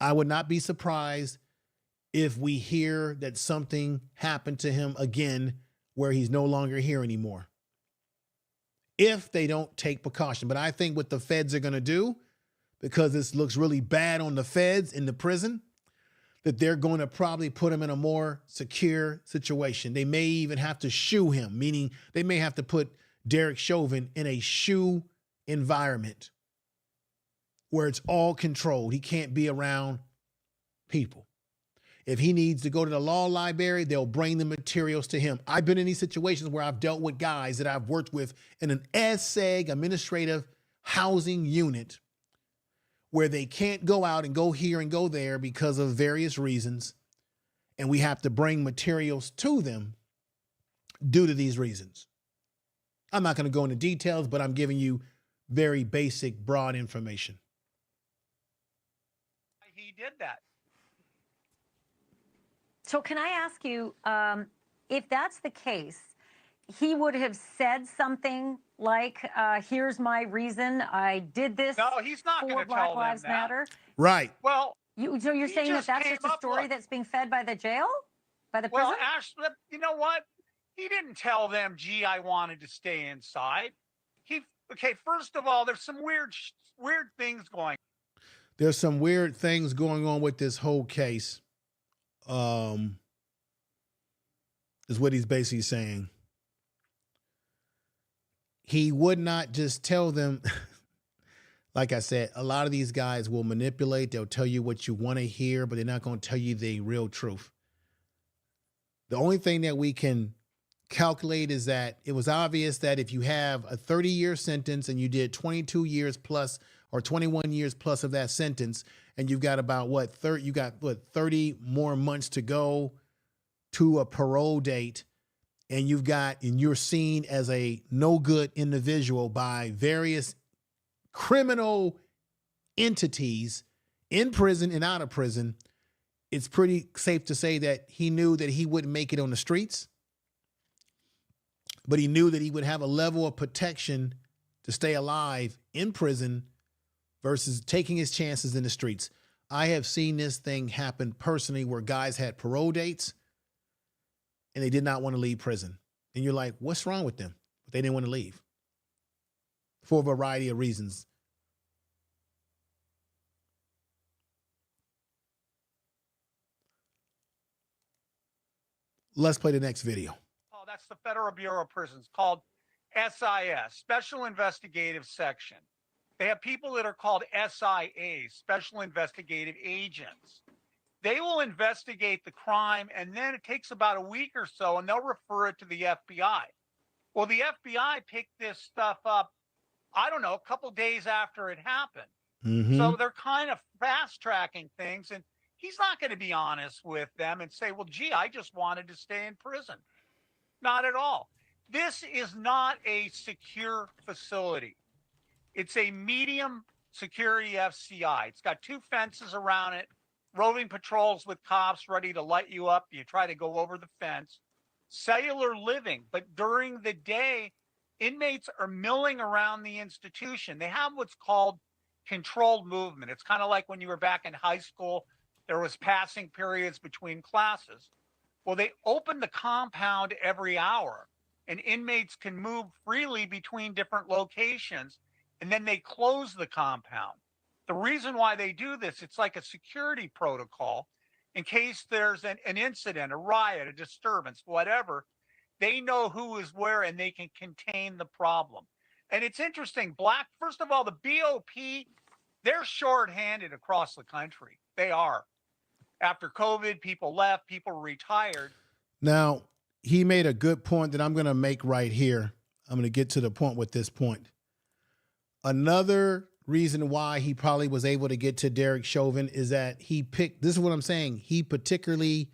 I would not be surprised if we hear that something happened to him again where he's no longer here anymore. if they don't take precaution. But I think what the feds are going to do, because this looks really bad on the feds in the prison, that they're going to probably put him in a more secure situation. They may even have to shoe him, meaning they may have to put Derek Chauvin in a shoe environment where it's all controlled. He can't be around people. If he needs to go to the law library, they'll bring the materials to him. I've been in these situations where I've dealt with guys that I've worked with in an ESSEG, administrative housing unit, where they can't go out and go here and go there because of various reasons. And we have to bring materials to them due to these reasons. I'm not going to go into details, but I'm giving you very basic, broad information. He did that. So can I ask you, if that's the case, he would have said something like, here's my reason I did this. No, he's not going for to Black tell them Lives that. Matter. Right. Well, So you're he saying that just that's came just a up story with- that's being fed by the jail? By the well, prison? Ash, you know what? He didn't tell them, gee, I wanted to stay inside. Okay, first of all, there's some weird things going. There's some weird things going on with this whole case. Is what he's basically saying. He would not just tell them, like I said, a lot of these guys will manipulate. They'll tell you what you want to hear, but they're not going to tell you the real truth. The only thing that we can calculate is that it was obvious that if you have a 30-year sentence and you did 22 years plus or 21 years plus of that sentence, and you've got about 30 more months to go to a parole date, and you're seen as a no good individual by various criminal entities in prison and out of prison, it's pretty safe to say that he knew that he wouldn't make it on the streets, but he knew that he would have a level of protection to stay alive in prison versus taking his chances in the streets. I have seen this thing happen personally where guys had parole dates and they did not want to leave prison. And you're like, what's wrong with them? But they didn't want to leave for a variety of reasons. Let's play the next video. Oh, that's the Federal Bureau of Prisons, called SIS, Special Investigative Section. They have people that are called SIAs, Special Investigative Agents. They will investigate the crime, and then it takes about a week or so, and they'll refer it to the FBI. Well, the FBI picked this stuff up, I don't know, a couple days after it happened. Mm-hmm. So they're kind of fast-tracking things, and he's not going to be honest with them and say, well, gee, I just wanted to stay in prison. Not at all. This is not a secure facility. It's a medium security FCI. It's got 2 fences around it, roving patrols with cops ready to light you up. You try to go over the fence. Cellular living, but during the day, inmates are milling around the institution. They have what's called controlled movement. It's kind of like when you were back in high school, there was passing periods between classes. Well, they open the compound every hour, and inmates can move freely between different locations, and then they close the compound. The reason why they do this, it's like a security protocol. In case there's an incident, a riot, a disturbance, whatever, they know who is where and they can contain the problem. And it's interesting, first of all, the BOP, they're shorthanded across the country. They are. After COVID, people left, people retired. Now, he made a good point that I'm going to make right here. I'm going to get to the point with this point. Another reason why he probably was able to get to Derek Chauvin is that this is what I'm saying, he particularly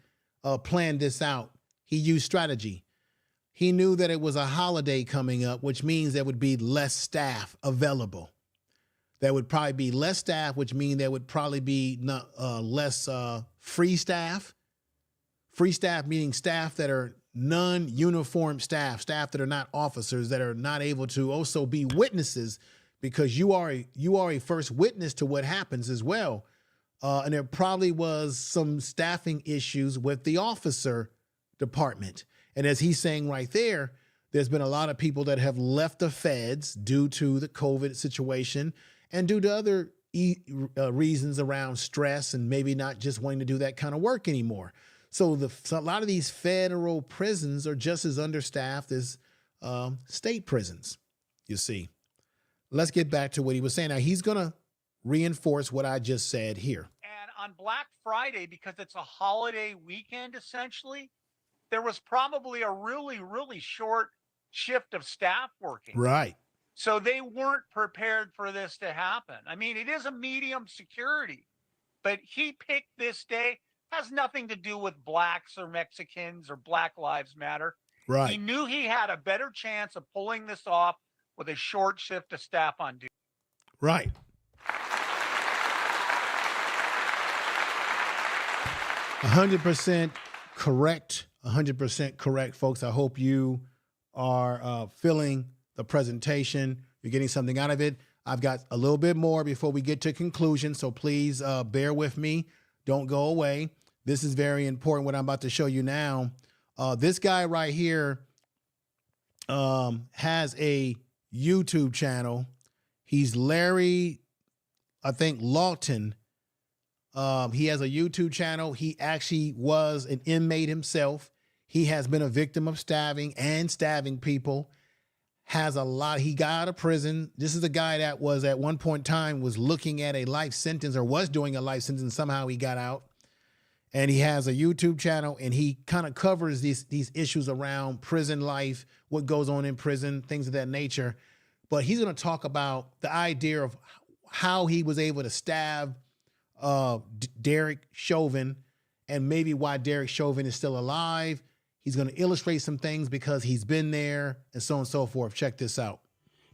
planned this out. He used strategy. He knew that it was a holiday coming up, which means there would be less staff available. There would probably be less staff, which means there would probably be less free staff. Free staff meaning staff that are non-uniformed staff that are not officers, that are not able to also be witnesses, because you are a first witness to what happens as well. And there probably was some staffing issues with the officer department. And as he's saying right there, There's been a lot of people that have left the feds due to the COVID situation and due to other reasons around stress and maybe not just wanting to do that kind of work anymore. So a lot of these federal prisons are just as understaffed as state prisons, you see. Let's get back to what he was saying. Now, he's going to reinforce what I just said here. And on Black Friday, because it's a holiday weekend, essentially, there was probably a really, really short shift of staff working. Right. So they weren't prepared for this to happen. I mean, it is a medium security, but he picked this day. Has nothing to do with blacks or Mexicans or Black Lives Matter. Right. He knew he had a better chance of pulling this off with a short shift of staff on duty. Right. 100% correct. 100% correct, folks. I hope you are feeling the presentation. You're getting something out of it. I've got a little bit more before we get to conclusion, so please bear with me. Don't go away. This is very important, what I'm about to show you now. This guy right here has a YouTube channel. He's Larry, I think, Lawton. He has a YouTube channel. He actually was an inmate himself. He has been a victim of stabbing people. Has a lot. He got out of prison. This is a guy that was at one point in time was looking at a life sentence or was doing a life sentence, and somehow he got out. And he has a YouTube channel, and he kind of covers these issues around prison life, what goes on in prison, things of that nature. But he's going to talk about the idea of how he was able to stab Derek Chauvin and maybe why Derek Chauvin is still alive. He's going to illustrate some things because he's been there and so on and so forth. Check this out.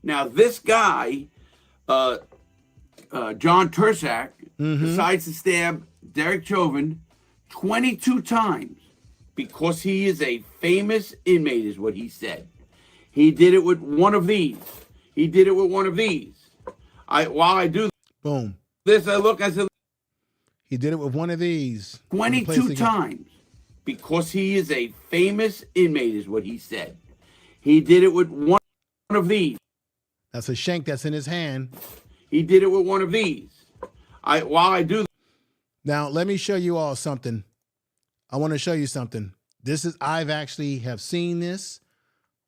Now, this guy, John Turscak, decides to stab Derek Chauvin 22 times because he is a famous inmate, is what he said. He did it with one of these. While I do Boom. this, I said, he did it with one of these. 22 times because he is a famous inmate, is what he said. He did it with one of these. That's a shank that's in his hand. He did it with one of these. While I do. Now, let me show you all something. I want to show you something. I've actually have seen this.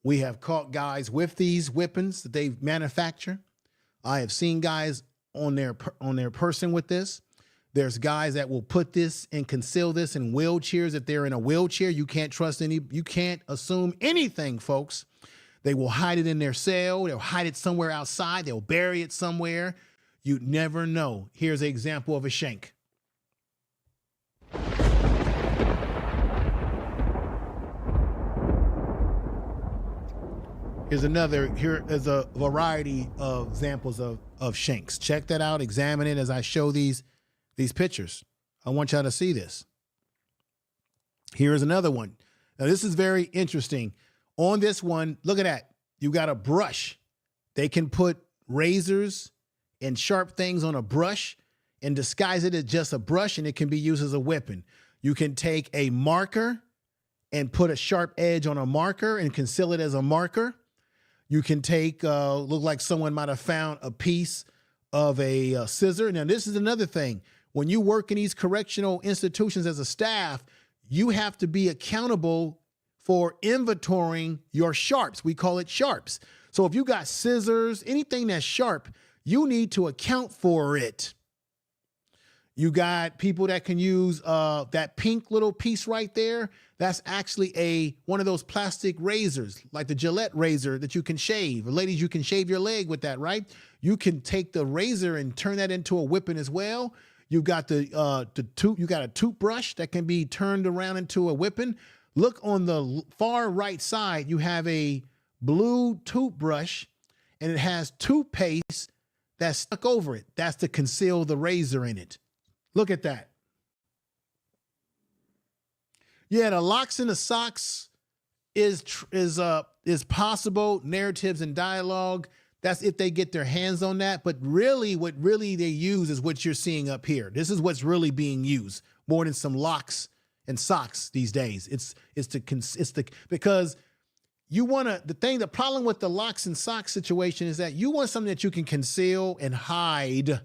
We have caught guys with these weapons that they manufacture. I have seen guys on their person with this. There's guys that will put this and conceal this in wheelchairs. If they're in a wheelchair, you can't assume anything, folks. They will hide it in their cell. They'll hide it somewhere outside. They'll bury it somewhere. You never know. Here's an example of a shank. Here is a variety of examples of shanks. Check that out, examine it as I show these pictures. I want y'all to see this. Here is another one. Now, this is very interesting. On this one, look at that. You got a brush. They can put razors and sharp things on a brush and disguise it as just a brush, and it can be used as a weapon. You can take a marker and put a sharp edge on a marker and conceal it as a marker. You can take, look like someone might have found a piece of a scissor. Now, this is another thing. When you work in these correctional institutions as a staff, you have to be accountable for inventorying your sharps. We call it sharps. So if you got scissors, anything that's sharp, you need to account for it. You got people that can use that pink little piece right there. That's actually one of those plastic razors, like the Gillette razor that you can shave. Ladies, you can shave your leg with that, right? You can take the razor and turn that into a whipping as well. You got you got a toothbrush that can be turned around into a whipping. Look on the far right side, you have a blue toothbrush, and it has toothpaste that's stuck over it. That's to conceal the razor in it. Look at that. Yeah, the locks and the socks is possible. Narratives and dialogue. That's if they get their hands on that. But really, what really they use is what you're seeing up here. This is what's really being used more than some locks and socks these days. It's because the problem with the locks and socks situation is that you want something that you can conceal and hide.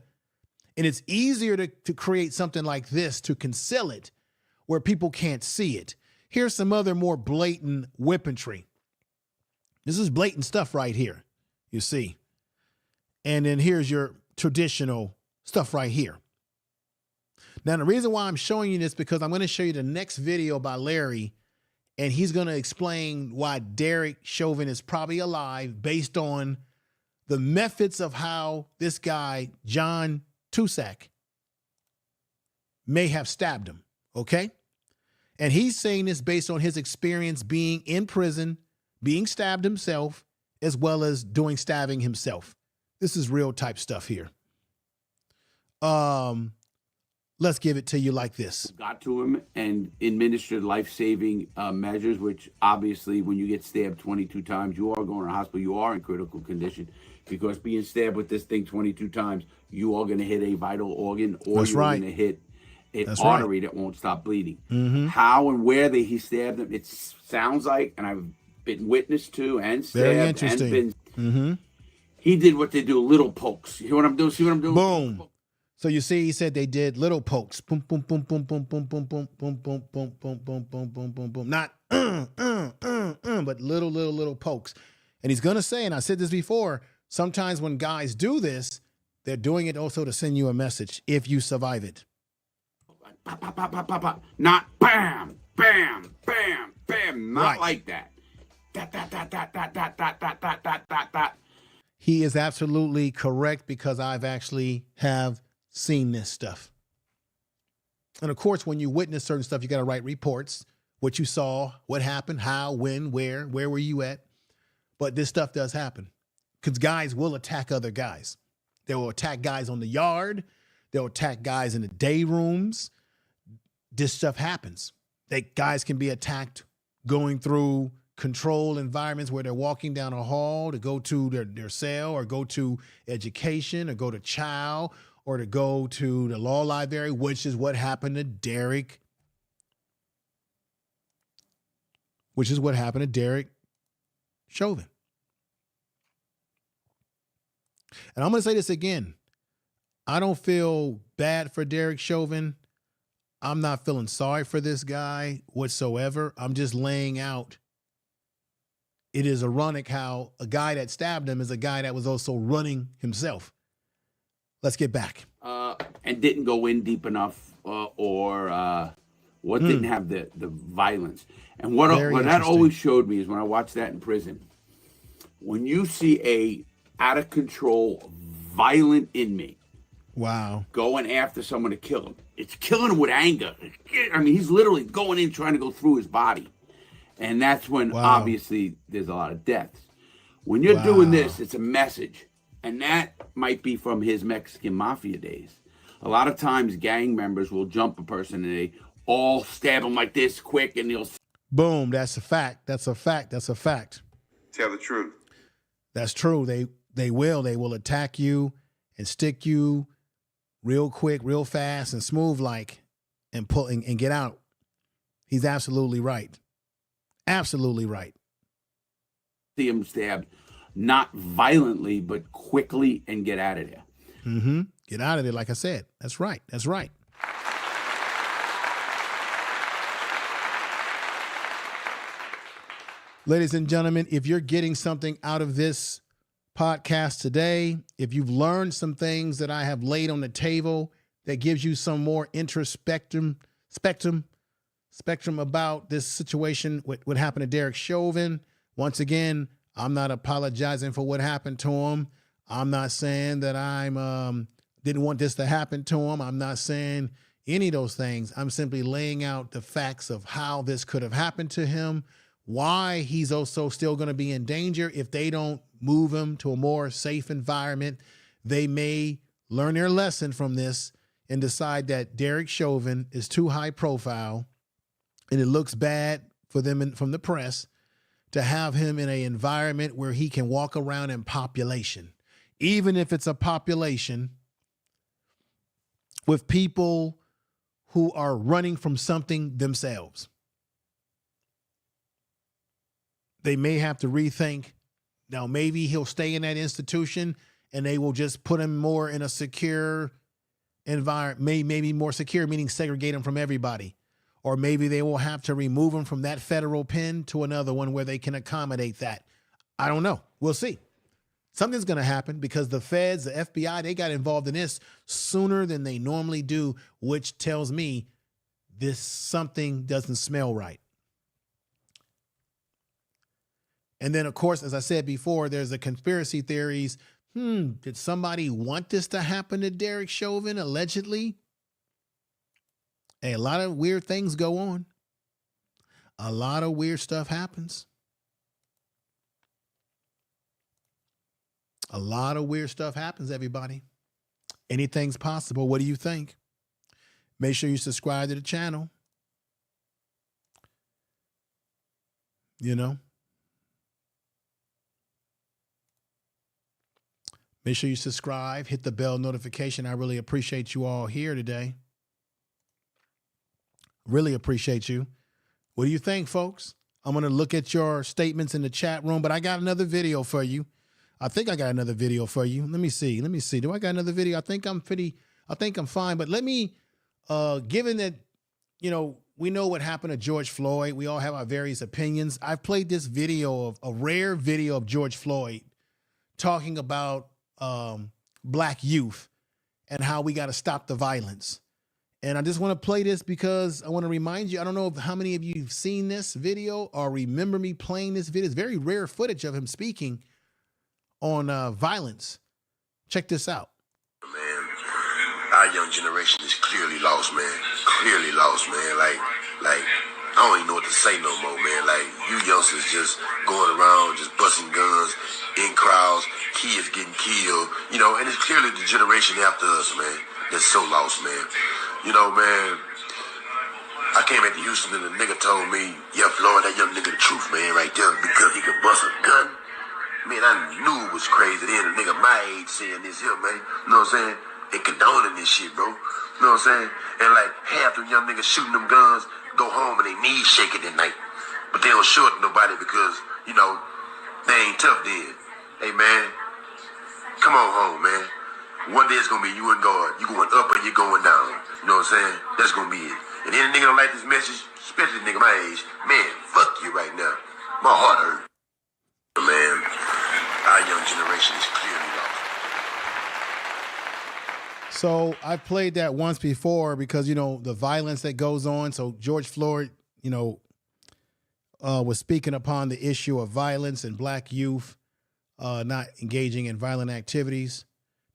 And it's easier to create something like this to conceal it where people can't see it. Here's some other more blatant weaponry. This is blatant stuff right here, you see. And then here's your traditional stuff right here. Now, the reason why I'm showing you this because I'm going to show you the next video by Larry, and he's going to explain why Derek Chauvin is probably alive based on the methods of how this guy, John Tucson, may have stabbed him, okay? And he's saying this based on his experience being in prison, being stabbed himself, as well as doing stabbing himself. This is real type stuff here. Let's give it to you like this. Got to him and administered life-saving measures, which obviously when you get stabbed 22 times, you are going to the hospital, you are in critical condition, because being stabbed with this thing 22 times, you are going to hit a vital organ, or That's you're right. going to hit an That's artery right. that won't stop bleeding. Mm-hmm. How and where he stabbed him, it sounds like, and I've been witness to and stabbed Very and interesting. been, Mm-hmm. he did what they do, little pokes. You hear what I'm doing? See what I'm doing? Boom. So you see, he said they did little pokes. Boom, boom, boom, boom, boom, boom, boom, boom, boom, boom, boom, boom, boom, boom, boom, boom, boom. Not but little pokes. And he's gonna say, and I said this before, sometimes when guys do this, they're doing it also to send you a message if you survive it. Pop, pop, pop, pop, pop, pop. Not bam, bam, bam, bam. Not Right. like that. That. He is absolutely correct because I've actually have seen this stuff. And of course, when you witness certain stuff, you got to write reports, what you saw, what happened, how, when, where were you at? But this stuff does happen because guys will attack other guys. They will attack guys on the yard. They'll attack guys in the day rooms. This stuff happens. Guys can be attacked going through controlled environments where they're walking down a hall to go to their cell or go to education or go to child or to go to the law library, which is what happened to Derek. Which is what happened to Derek Chauvin. And I'm going to say this again. I don't feel bad for Derek Chauvin. I'm not feeling sorry for this guy whatsoever. I'm just laying out. It is ironic how a guy that stabbed him is a guy that was also running himself. Let's get back. And didn't go in deep enough, or didn't have the violence. And what that always showed me is when I watched that in prison, when you see a out of control, violent inmate, wow, going after someone to kill him, it's killing him with anger. I mean, he's literally going in trying to go through his body. And that's when obviously there's a lot of deaths. When you're doing this, it's a message. And that might be from his Mexican Mafia days. A lot of times gang members will jump a person and they all stab him like this quick and they'll... Boom, that's a fact. That's a fact. That's a fact. Tell the truth. That's true. They will attack you and stick you real quick, real fast and smooth like and pull and get out. He's absolutely right. Absolutely right. See him stabbed, not violently, but quickly and get out of there. Mm-hmm. Get out of there, like I said. That's right. That's right. Ladies and gentlemen, if you're getting something out of this podcast today, if you've learned some things that I have laid on the table that gives you some more spectrum about this situation, what happened to Derek Chauvin. Once again, I'm not apologizing for what happened to him. I'm not saying that I'm didn't want this to happen to him. I'm not saying any of those things. I'm simply laying out the facts of how this could have happened to him, why he's also still going to be in danger if they don't move him to a more safe environment. They may learn their lesson from this and decide that Derek Chauvin is too high profile and it looks bad for them from the press to have him in an environment where he can walk around in population, even if it's a population with people who are running from something themselves. they may have to rethink. Now, maybe he'll stay in that institution and they will just put him more in a secure environment, maybe more secure, meaning segregate him from everybody. Or maybe they will have to remove him from that federal pen to another one where they can accommodate that. I don't know. We'll see. Something's going to happen because the feds, the FBI, they got involved in this sooner than they normally do, which tells me this something doesn't smell right. And then, of course, as I said before, there's the conspiracy theories. Did somebody want this to happen to Derek Chauvin, allegedly? Hey, a lot of weird things go on. A lot of weird stuff happens. A lot of weird stuff happens, everybody. Anything's possible. What do you think? Make sure you subscribe to the channel. You know? Make sure you subscribe, hit the bell notification. I really appreciate you all here today. Really appreciate you. What do you think, folks? I'm going to look at your statements in the chat room, but I got another video for you. I think I got another video for you. Let me see. Do I got another video? I think I'm fine. But let me, given that, you know, we know what happened to George Floyd. We all have our various opinions. I've played this video of a rare video of George Floyd talking about black youth and how we got to stop the violence. And I just want to play this because I want to remind you, I don't know how many of you have seen this video or remember me playing this video. It's very rare footage of him speaking on violence. Check this out. Man, our young generation is clearly lost, man. Clearly lost, man. Like, I don't even know what to say no more, man. Like, you youngsters just going around, just busting guns in crowds, kids getting killed, you know, and it's clearly the generation after us, man, that's so lost, man. You know, man, I came into Houston and the nigga told me, yeah, Floyd, that young nigga the truth, man, right there, because he could bust a gun. Man, I knew it was crazy then, a nigga my age saying this here, man. You know what I'm saying? And condoning this shit, bro. You know what I'm saying? And like half them young niggas shooting them guns go home and they knees shaking at night. But they don't show it to nobody because, you know, they ain't tough then. Hey, man, come on home, man. One day it's going to be you and God. You going up and you going down. You know what I'm saying? That's going to be it. And any nigga don't like this message, especially the nigga my age, man, fuck you right now. My heart hurt. Man, our young generation is clearly lost. So I played that once before because, you know, the violence that goes on. So George Floyd, you know, was speaking upon the issue of violence and black youth not engaging in violent activities.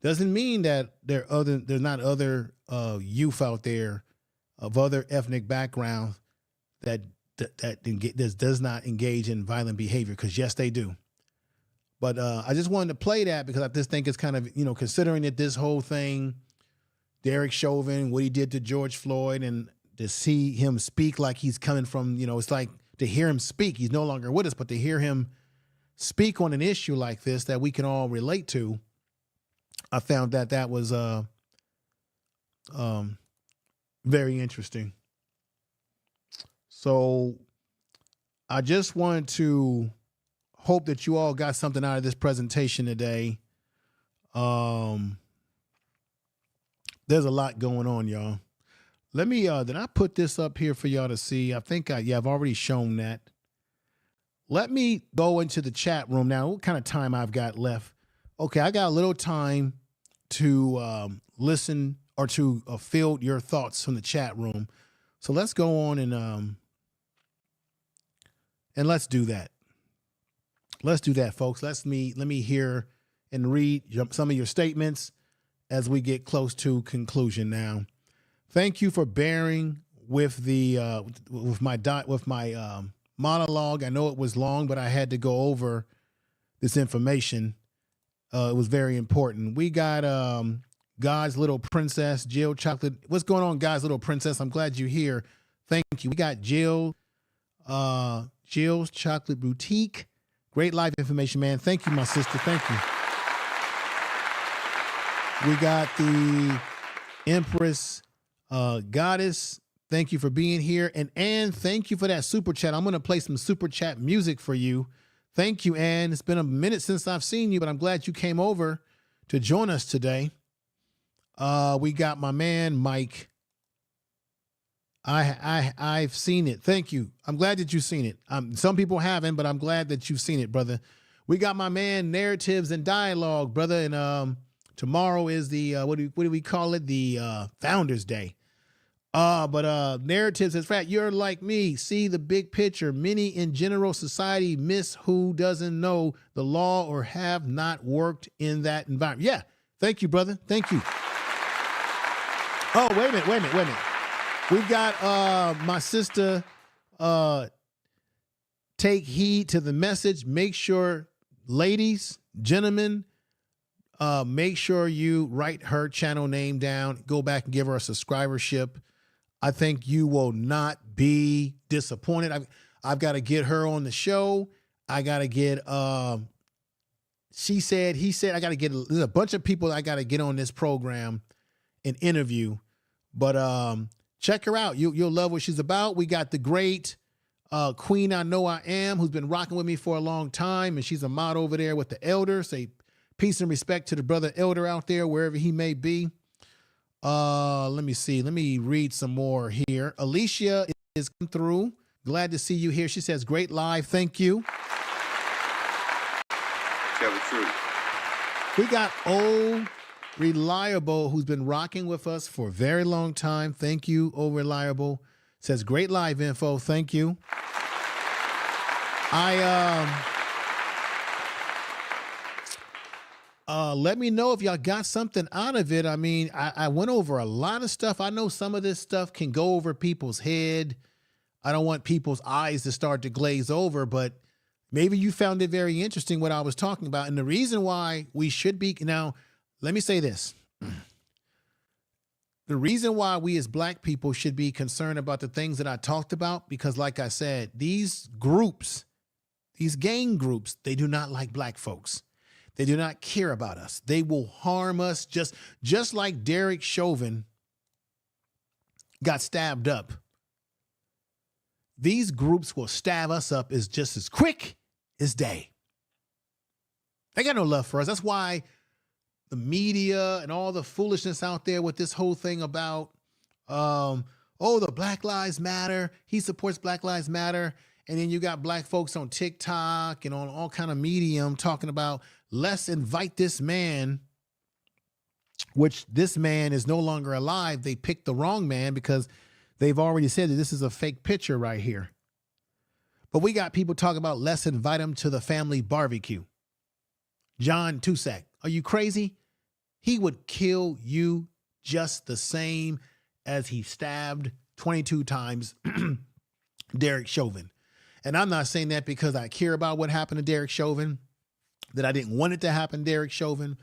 Doesn't mean that there's not other youth out there of other ethnic backgrounds that does not engage in violent behavior, because yes, they do. But I just wanted to play that because I just think it's kind of, you know, considering that this whole thing, Derek Chauvin, what he did to George Floyd, and to see him speak like he's coming from, you know, it's like to hear him speak, he's no longer with us, but to hear him speak on an issue like this that we can all relate to, I found that was very interesting. So I just wanted to hope that you all got something out of this presentation today. There's a lot going on, y'all. Let me, did I put this up here for y'all to see? I think I've already shown that. Let me go into the chat room now. What kind of time I've got left? Okay, I got a little time to listen or to field your thoughts from the chat room. So let's go on and let's do that. Let's do that, folks. Let me hear and read some of your statements as we get close to conclusion now. Thank you for bearing with the with my monologue. I know it was long, but I had to go over this information. It was very important. We got God's Little Princess, Jill Chocolate. What's going on, God's Little Princess? I'm glad you're here. Thank you. We got Jill's Chocolate Boutique. Great life information, man. Thank you, my sister. Thank you. We got the Empress Goddess Thank you for being here. And Ann, thank you for that super chat. I'm going to play some super chat music for you. Thank you, Ann. It's been a minute since I've seen you, but I'm glad you came over to join us today. We got my man, Mike. I've seen it. Thank you. I'm glad that you've seen it. Some people haven't, but I'm glad that you've seen it, brother. We got my man, Narratives and Dialogue, brother. And tomorrow is the, what do we call it? The Founders Day. But Narratives says, Frat, you're like me. See the big picture. Many in general society miss who doesn't know the law or have not worked in that environment. Yeah. Thank you, brother. Thank you. Oh, wait a minute. We've got my sister take heed to the message. Make sure, ladies, gentlemen, make sure you write her channel name down. Go back and give her a subscribership. I think you will not be disappointed. I've got to get her on the show. I got to get, she said, he said, I got to get, there's a bunch of people I got to get on this program and interview. But check her out. You'll love what she's about. We got the great Queen I Know I Am, who's been rocking with me for a long time. And she's a mod over there with the elder. Say peace and respect to the brother elder out there, wherever he may be. Let me see. Let me read some more here. Alicia is coming through. Glad to see you here. She says, great live. Thank you. Tell the truth. We got old Reliable, who's been rocking with us for a very long time. Thank you, old Reliable. Says, great live info. Thank you. Let me know if y'all got something out of it. I mean, I went over a lot of stuff. I know some of this stuff can go over people's head. I don't want people's eyes to start to glaze over, but maybe you found it very interesting what I was talking about. And the reason why we should be, now, let me say this. The reason why we as black people should be concerned about the things that I talked about, because like I said, these groups, these gang groups, they do not like black folks. They do not care about us. They will harm us just like Derek Chauvin got stabbed up. These groups will stab us up just as quick as day. They got no love for us. That's why the media and all the foolishness out there with this whole thing about, the Black Lives Matter. He supports Black Lives Matter. And then you got black folks on TikTok and on all kind of medium talking about, let's invite this man, which this man is no longer alive. They picked the wrong man because they've already said that this is a fake picture right here. But we got people talking about, let's invite him to the family barbecue. John Tucsak, are you crazy? He would kill you just the same as he stabbed 22 times Derek Chauvin. And I'm not saying that because I care about what happened to Derek Chauvin, that I didn't want it to happen to Derek Chauvin,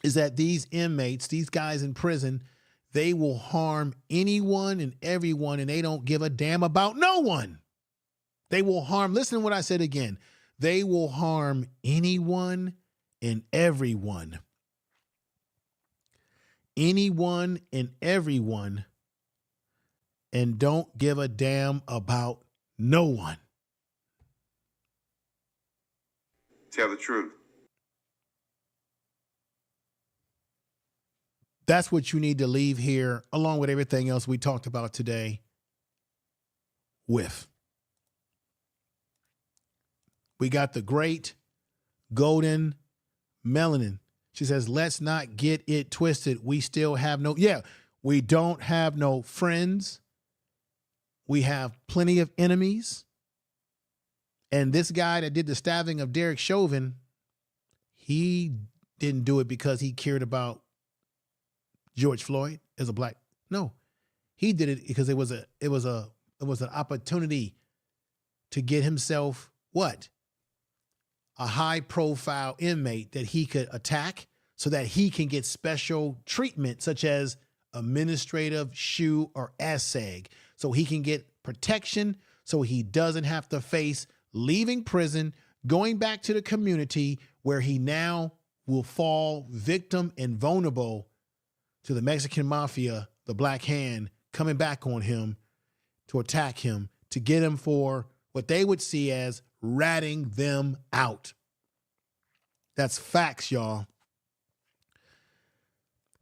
is that these inmates, these guys in prison, they will harm anyone and everyone, and they don't give a damn about no one. They will harm, listen to what I said again, they will harm anyone and everyone. Anyone and everyone, and don't give a damn about no one. Tell the truth. That's what you need to leave here, along with everything else we talked about today, with. We got the great Golden Melanin. She says, let's not get it twisted. We still have we don't have no friends. We have plenty of enemies. And this guy that did the stabbing of Derek Chauvin, he didn't do it because he cared about George Floyd as a black. No, he did it because it was an opportunity to get himself what? A high profile inmate that he could attack so that he can get special treatment such as administrative SHU or ASAG. So he can get protection so he doesn't have to face leaving prison, going back to the community where he now will fall victim and vulnerable to the Mexican Mafia, the Black Hand, coming back on him to attack him, to get him for what they would see as ratting them out. That's facts, y'all.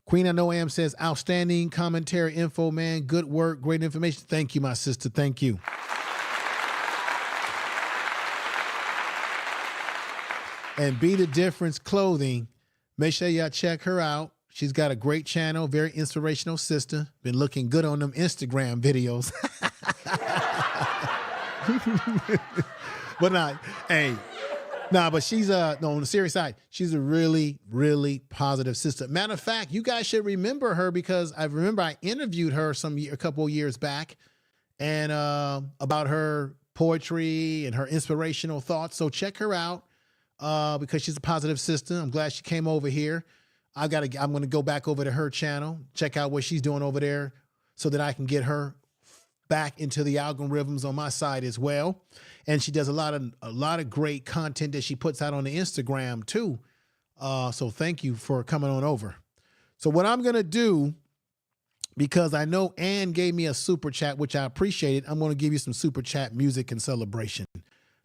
Queen I Know Am says, outstanding commentary, info, man. Good work, great information. Thank you, my sister. Thank you. And Be the Difference Clothing. Make sure y'all check her out. She's got a great channel, very inspirational sister. Been looking good on them Instagram videos. But but she's no, on the serious side, she's a really, really positive sister. Matter of fact, you guys should remember her because I remember I interviewed her a couple of years back and about her poetry and her inspirational thoughts. So check her out because she's a positive sister. I'm glad she came over here. I'm going to go back over to her channel, check out what she's doing over there so that I can get her back into the algorithms on my side as well. And she does a lot of great content that she puts out on the Instagram too. So thank you for coming on over. So what I'm going to do, because I know Ann gave me a super chat, which I appreciated, I'm going to give you some super chat music and celebration.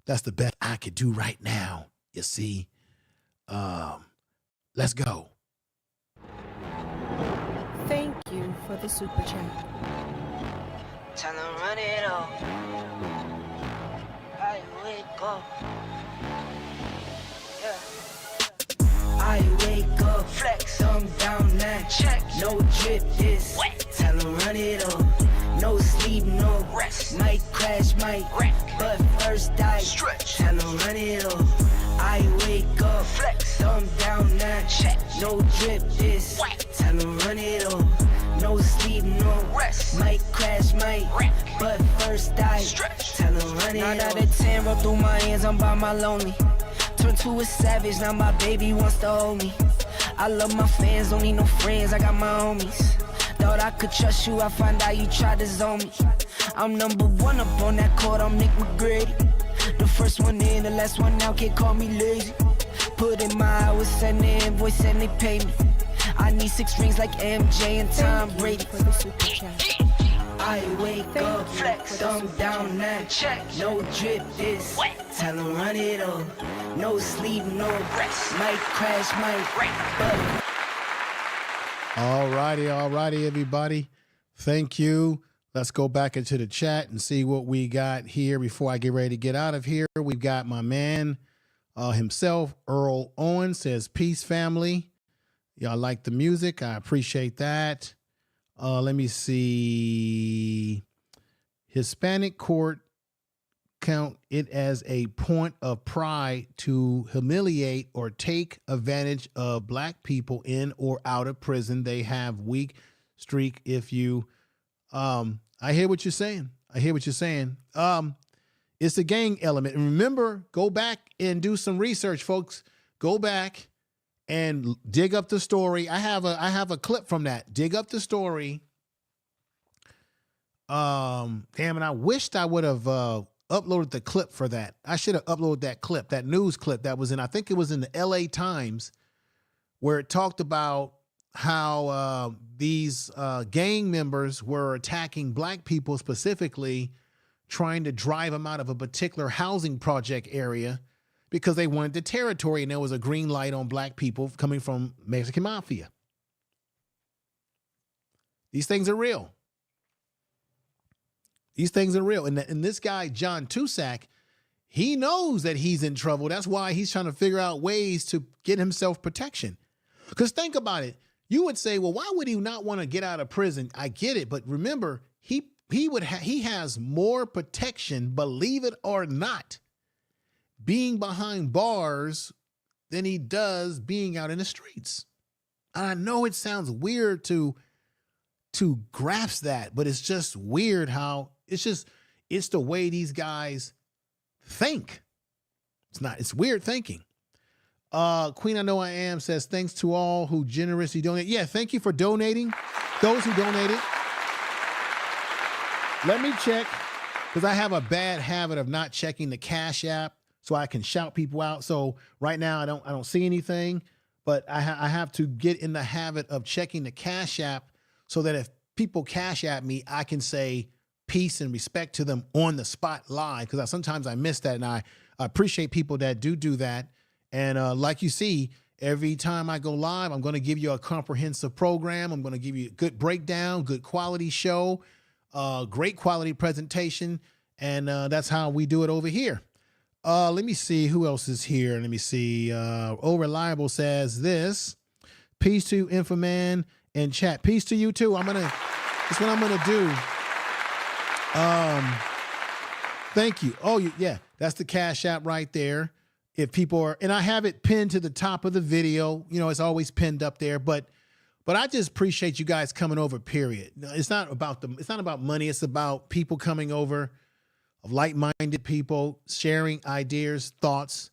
That's the best I could do right now. You see, let's go. Thank you for the super chat. Time to run it up. I wake up. Yeah. I wake up. Flex. Thumb down now. Check. No drip. This. Wet. Time to run it up. No sleep. No rest. Might crash. Might wreck. But first I stretch. Time to run it up. I wake up. Flex. Thumb down now. Check. No drip. This. Wet. Time to run it up. No sleep, no rest. Might crash, might wreck. But first I stretch. Tell them run it. 9 out of 10 roll through my hands, I'm by my lonely. Turned to a savage, now my baby wants to hold me. I love my fans, don't need no friends, I got my homies. Thought I could trust you, I find out you tried to zone me. I'm number 1 up on that court, I'm Nick McGrady. The first one in, the last one out, can't call me lazy. Put in my hours, send the invoice and they pay me. I need 6 rings like MJ and Tom Brady. For the super chat. I wake up, flex, thumb down now. Check, no drip, this. Tell them run it up. No sleep, no rest. Might crash, might wreck. All righty, everybody. Thank you. Let's go back into the chat and see what we got here before I get ready to get out of here. We've got my man himself, Earl Owen, says, peace, family. Y'all like the music. I appreciate that. Let me see. Hispanic court count it as a point of pride to humiliate or take advantage of black people in or out of prison. They have weak streak. If you, I hear what you're saying. It's the gang element. And remember, go back and do some research, folks. Go back and dig up the story. I have a clip from that. Dig up the story. Damn, and I wished I would have uploaded the clip for that. I should have uploaded that clip, that news clip that was in, I think it was in the LA Times, where it talked about how these gang members were attacking black people, specifically trying to drive them out of a particular housing project area because they wanted the territory, and there was a green light on black people coming from Mexican Mafia. These things are real. And this guy, John Tucsak, he knows that he's in trouble. That's why he's trying to figure out ways to get himself protection. Because think about it. You would say, well, why would he not want to get out of prison? I get it. But remember, he has more protection, believe it or not, being behind bars than he does being out in the streets. And I know it sounds weird to grasp that, but it's just weird how it's the way these guys think. It's weird thinking. Queen I Know I Am says, thanks to all who generously donate. Yeah, thank you for donating. Those who donated. Let me check, because I have a bad habit of not checking the Cash App so I can shout people out. So right now I don't see anything, but I have to get in the habit of checking the Cash App so that if people cash at me, I can say peace and respect to them on the spot live, because sometimes I miss that, and I appreciate people that do that. And like you see, every time I go live, I'm going to give you a comprehensive program. I'm going to give you a good breakdown, good quality show, great quality presentation, and that's how we do it over here. Let me see who else is here. Let me see. Reliable says this. Peace to Infoman and chat. Peace to you too. That's what I'm gonna do. Thank you. Oh, yeah, that's the Cash App right there. If people are, and I have it pinned to the top of the video. You know, it's always pinned up there. But I just appreciate you guys coming over. Period. It's not about money. It's about people coming over, of like-minded people, sharing ideas, thoughts.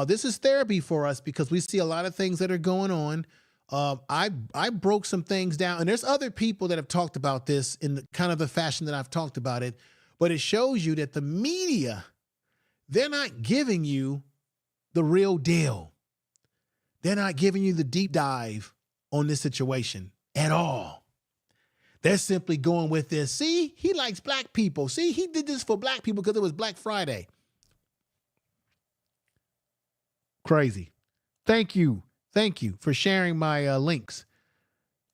This is therapy for us because we see a lot of things that are going on. I broke some things down, and there's other people that have talked about this in the kind of the fashion that I've talked about it, but it shows you that the media, they're not giving you the real deal. They're not giving you the deep dive on this situation at all. They're simply going with this. See, he likes black people. See, he did this for black people because it was Black Friday. Crazy. Thank you. Thank you for sharing my links.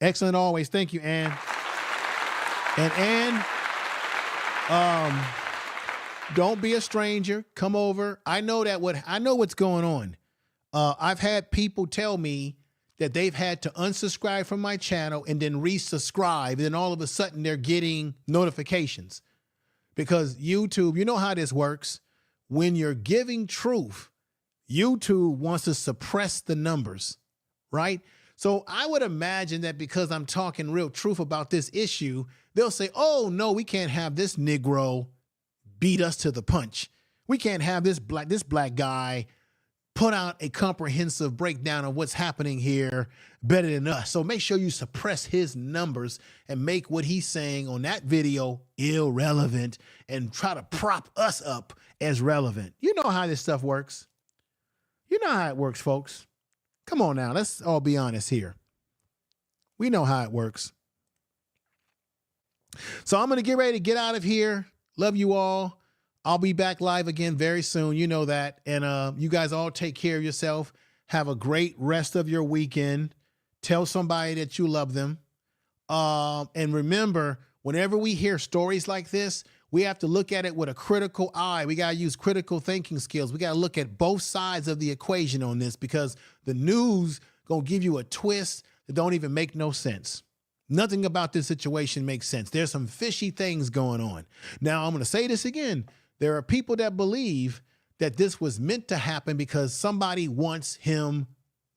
Excellent always. Thank you, Ann. And Ann, don't be a stranger. Come over. I know what's going on. I've had people tell me that they've had to unsubscribe from my channel and then resubscribe. And then all of a sudden they're getting notifications because YouTube, you know how this works. When you're giving truth, YouTube wants to suppress the numbers, right? So I would imagine that because I'm talking real truth about this issue, they'll say, oh, no, we can't have this Negro beat us to the punch. We can't have this black guy put out a comprehensive breakdown of what's happening here better than us. So make sure you suppress his numbers and make what he's saying on that video irrelevant and try to prop us up as relevant. You know how this stuff works. You know how it works, folks. Come on now. Let's all be honest here. We know how it works. So I'm going to get ready to get out of here. Love you all. I'll be back live again very soon. You know that. And you guys all take care of yourself. Have a great rest of your weekend. Tell somebody that you love them. And remember, whenever we hear stories like this, we have to look at it with a critical eye. We got to use critical thinking skills. We got to look at both sides of the equation on this because the news going to give you a twist that don't even make no sense. Nothing about this situation makes sense. There's some fishy things going on. Now, I'm going to say this again. There are people that believe that this was meant to happen because somebody wants him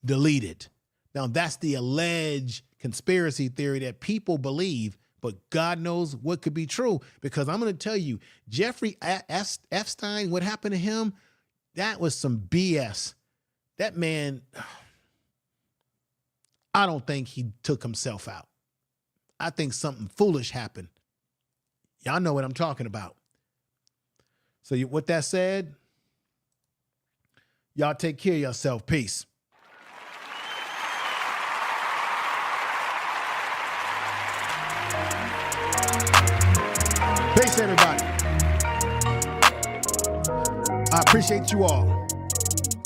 deleted. Now, that's the alleged conspiracy theory that people believe, but God knows what could be true because I'm going to tell you, Jeffrey Epstein, what happened to him, that was some BS. That man, I don't think he took himself out. I think something foolish happened. Y'all know what I'm talking about. So with that said, y'all take care of yourself. Peace. Peace, everybody. I appreciate you all.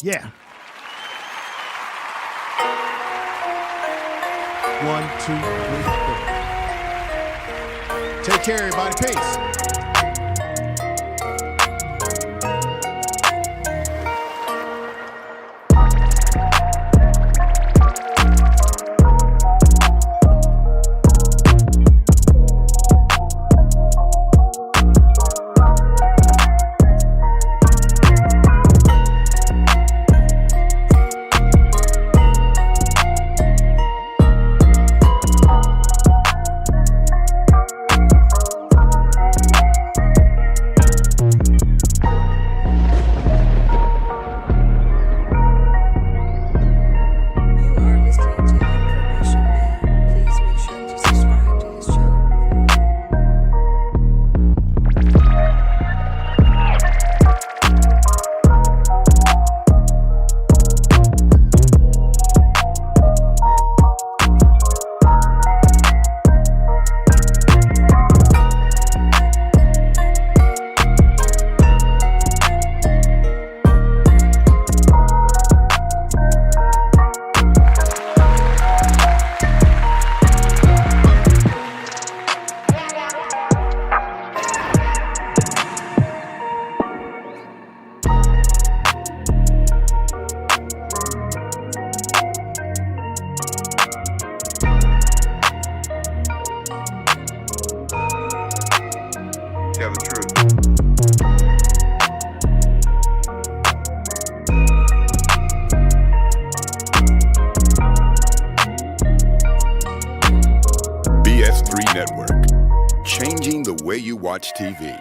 Yeah. 1, 2, 3, 4. Take care, everybody. Peace. Tell the truth. BS3 Network, changing the way you watch TV.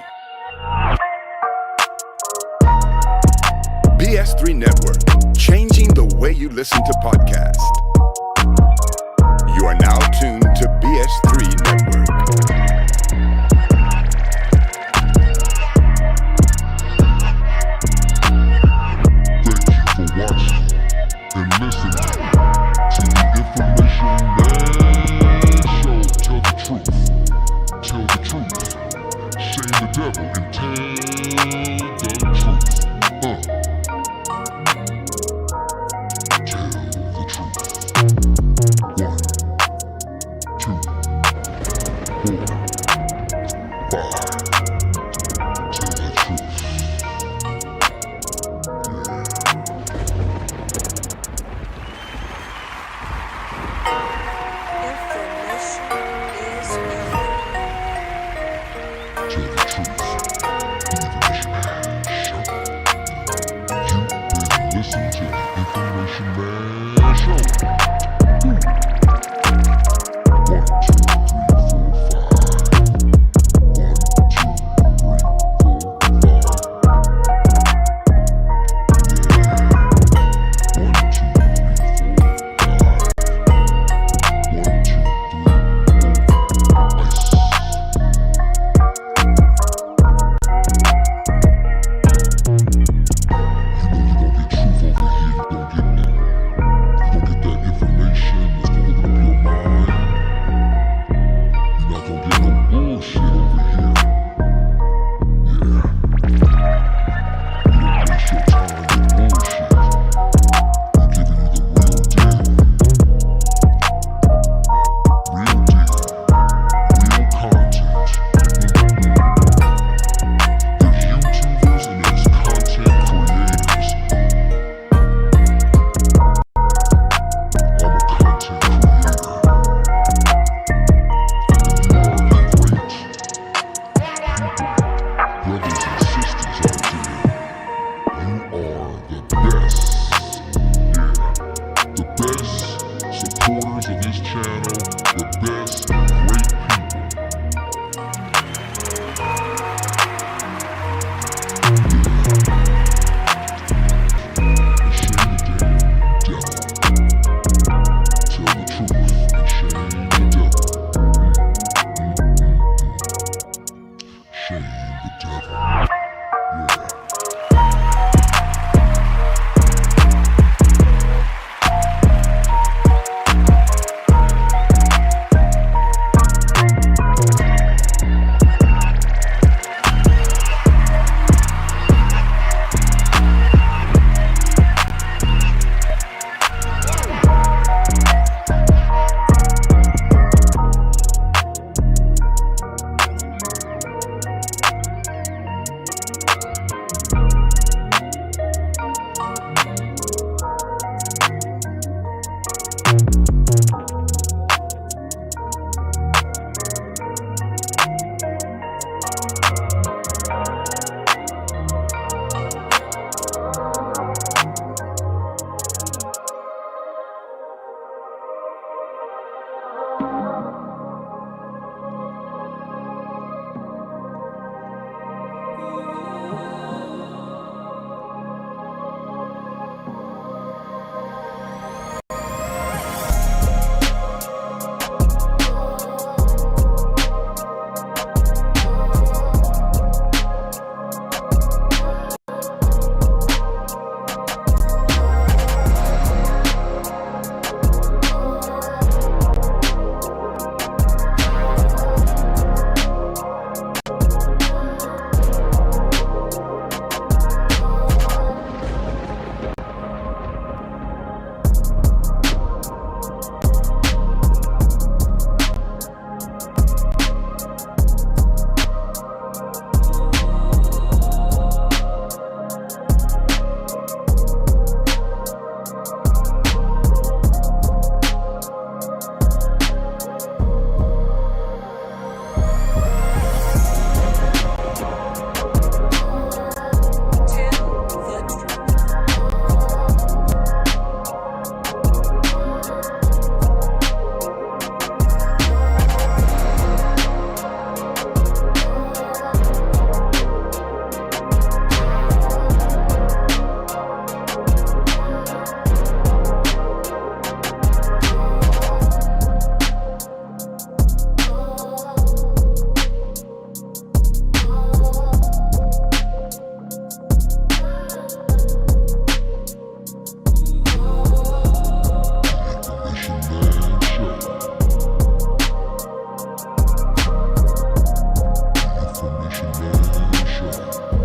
BS3 Network, changing the way you listen to podcasts. You are now tuned to BS3 Network. Thank you for watching and listening to the Information Man Show. Tell the truth. Tell the truth. Shame the devil and tell the truth. Tell the truth. 1, 2, 4, 5. Tell the truth. Information is power. Tell the truth. The Information Man Show. You've been listening to the Information Man Show. 1, 2, 1. Information Man Show.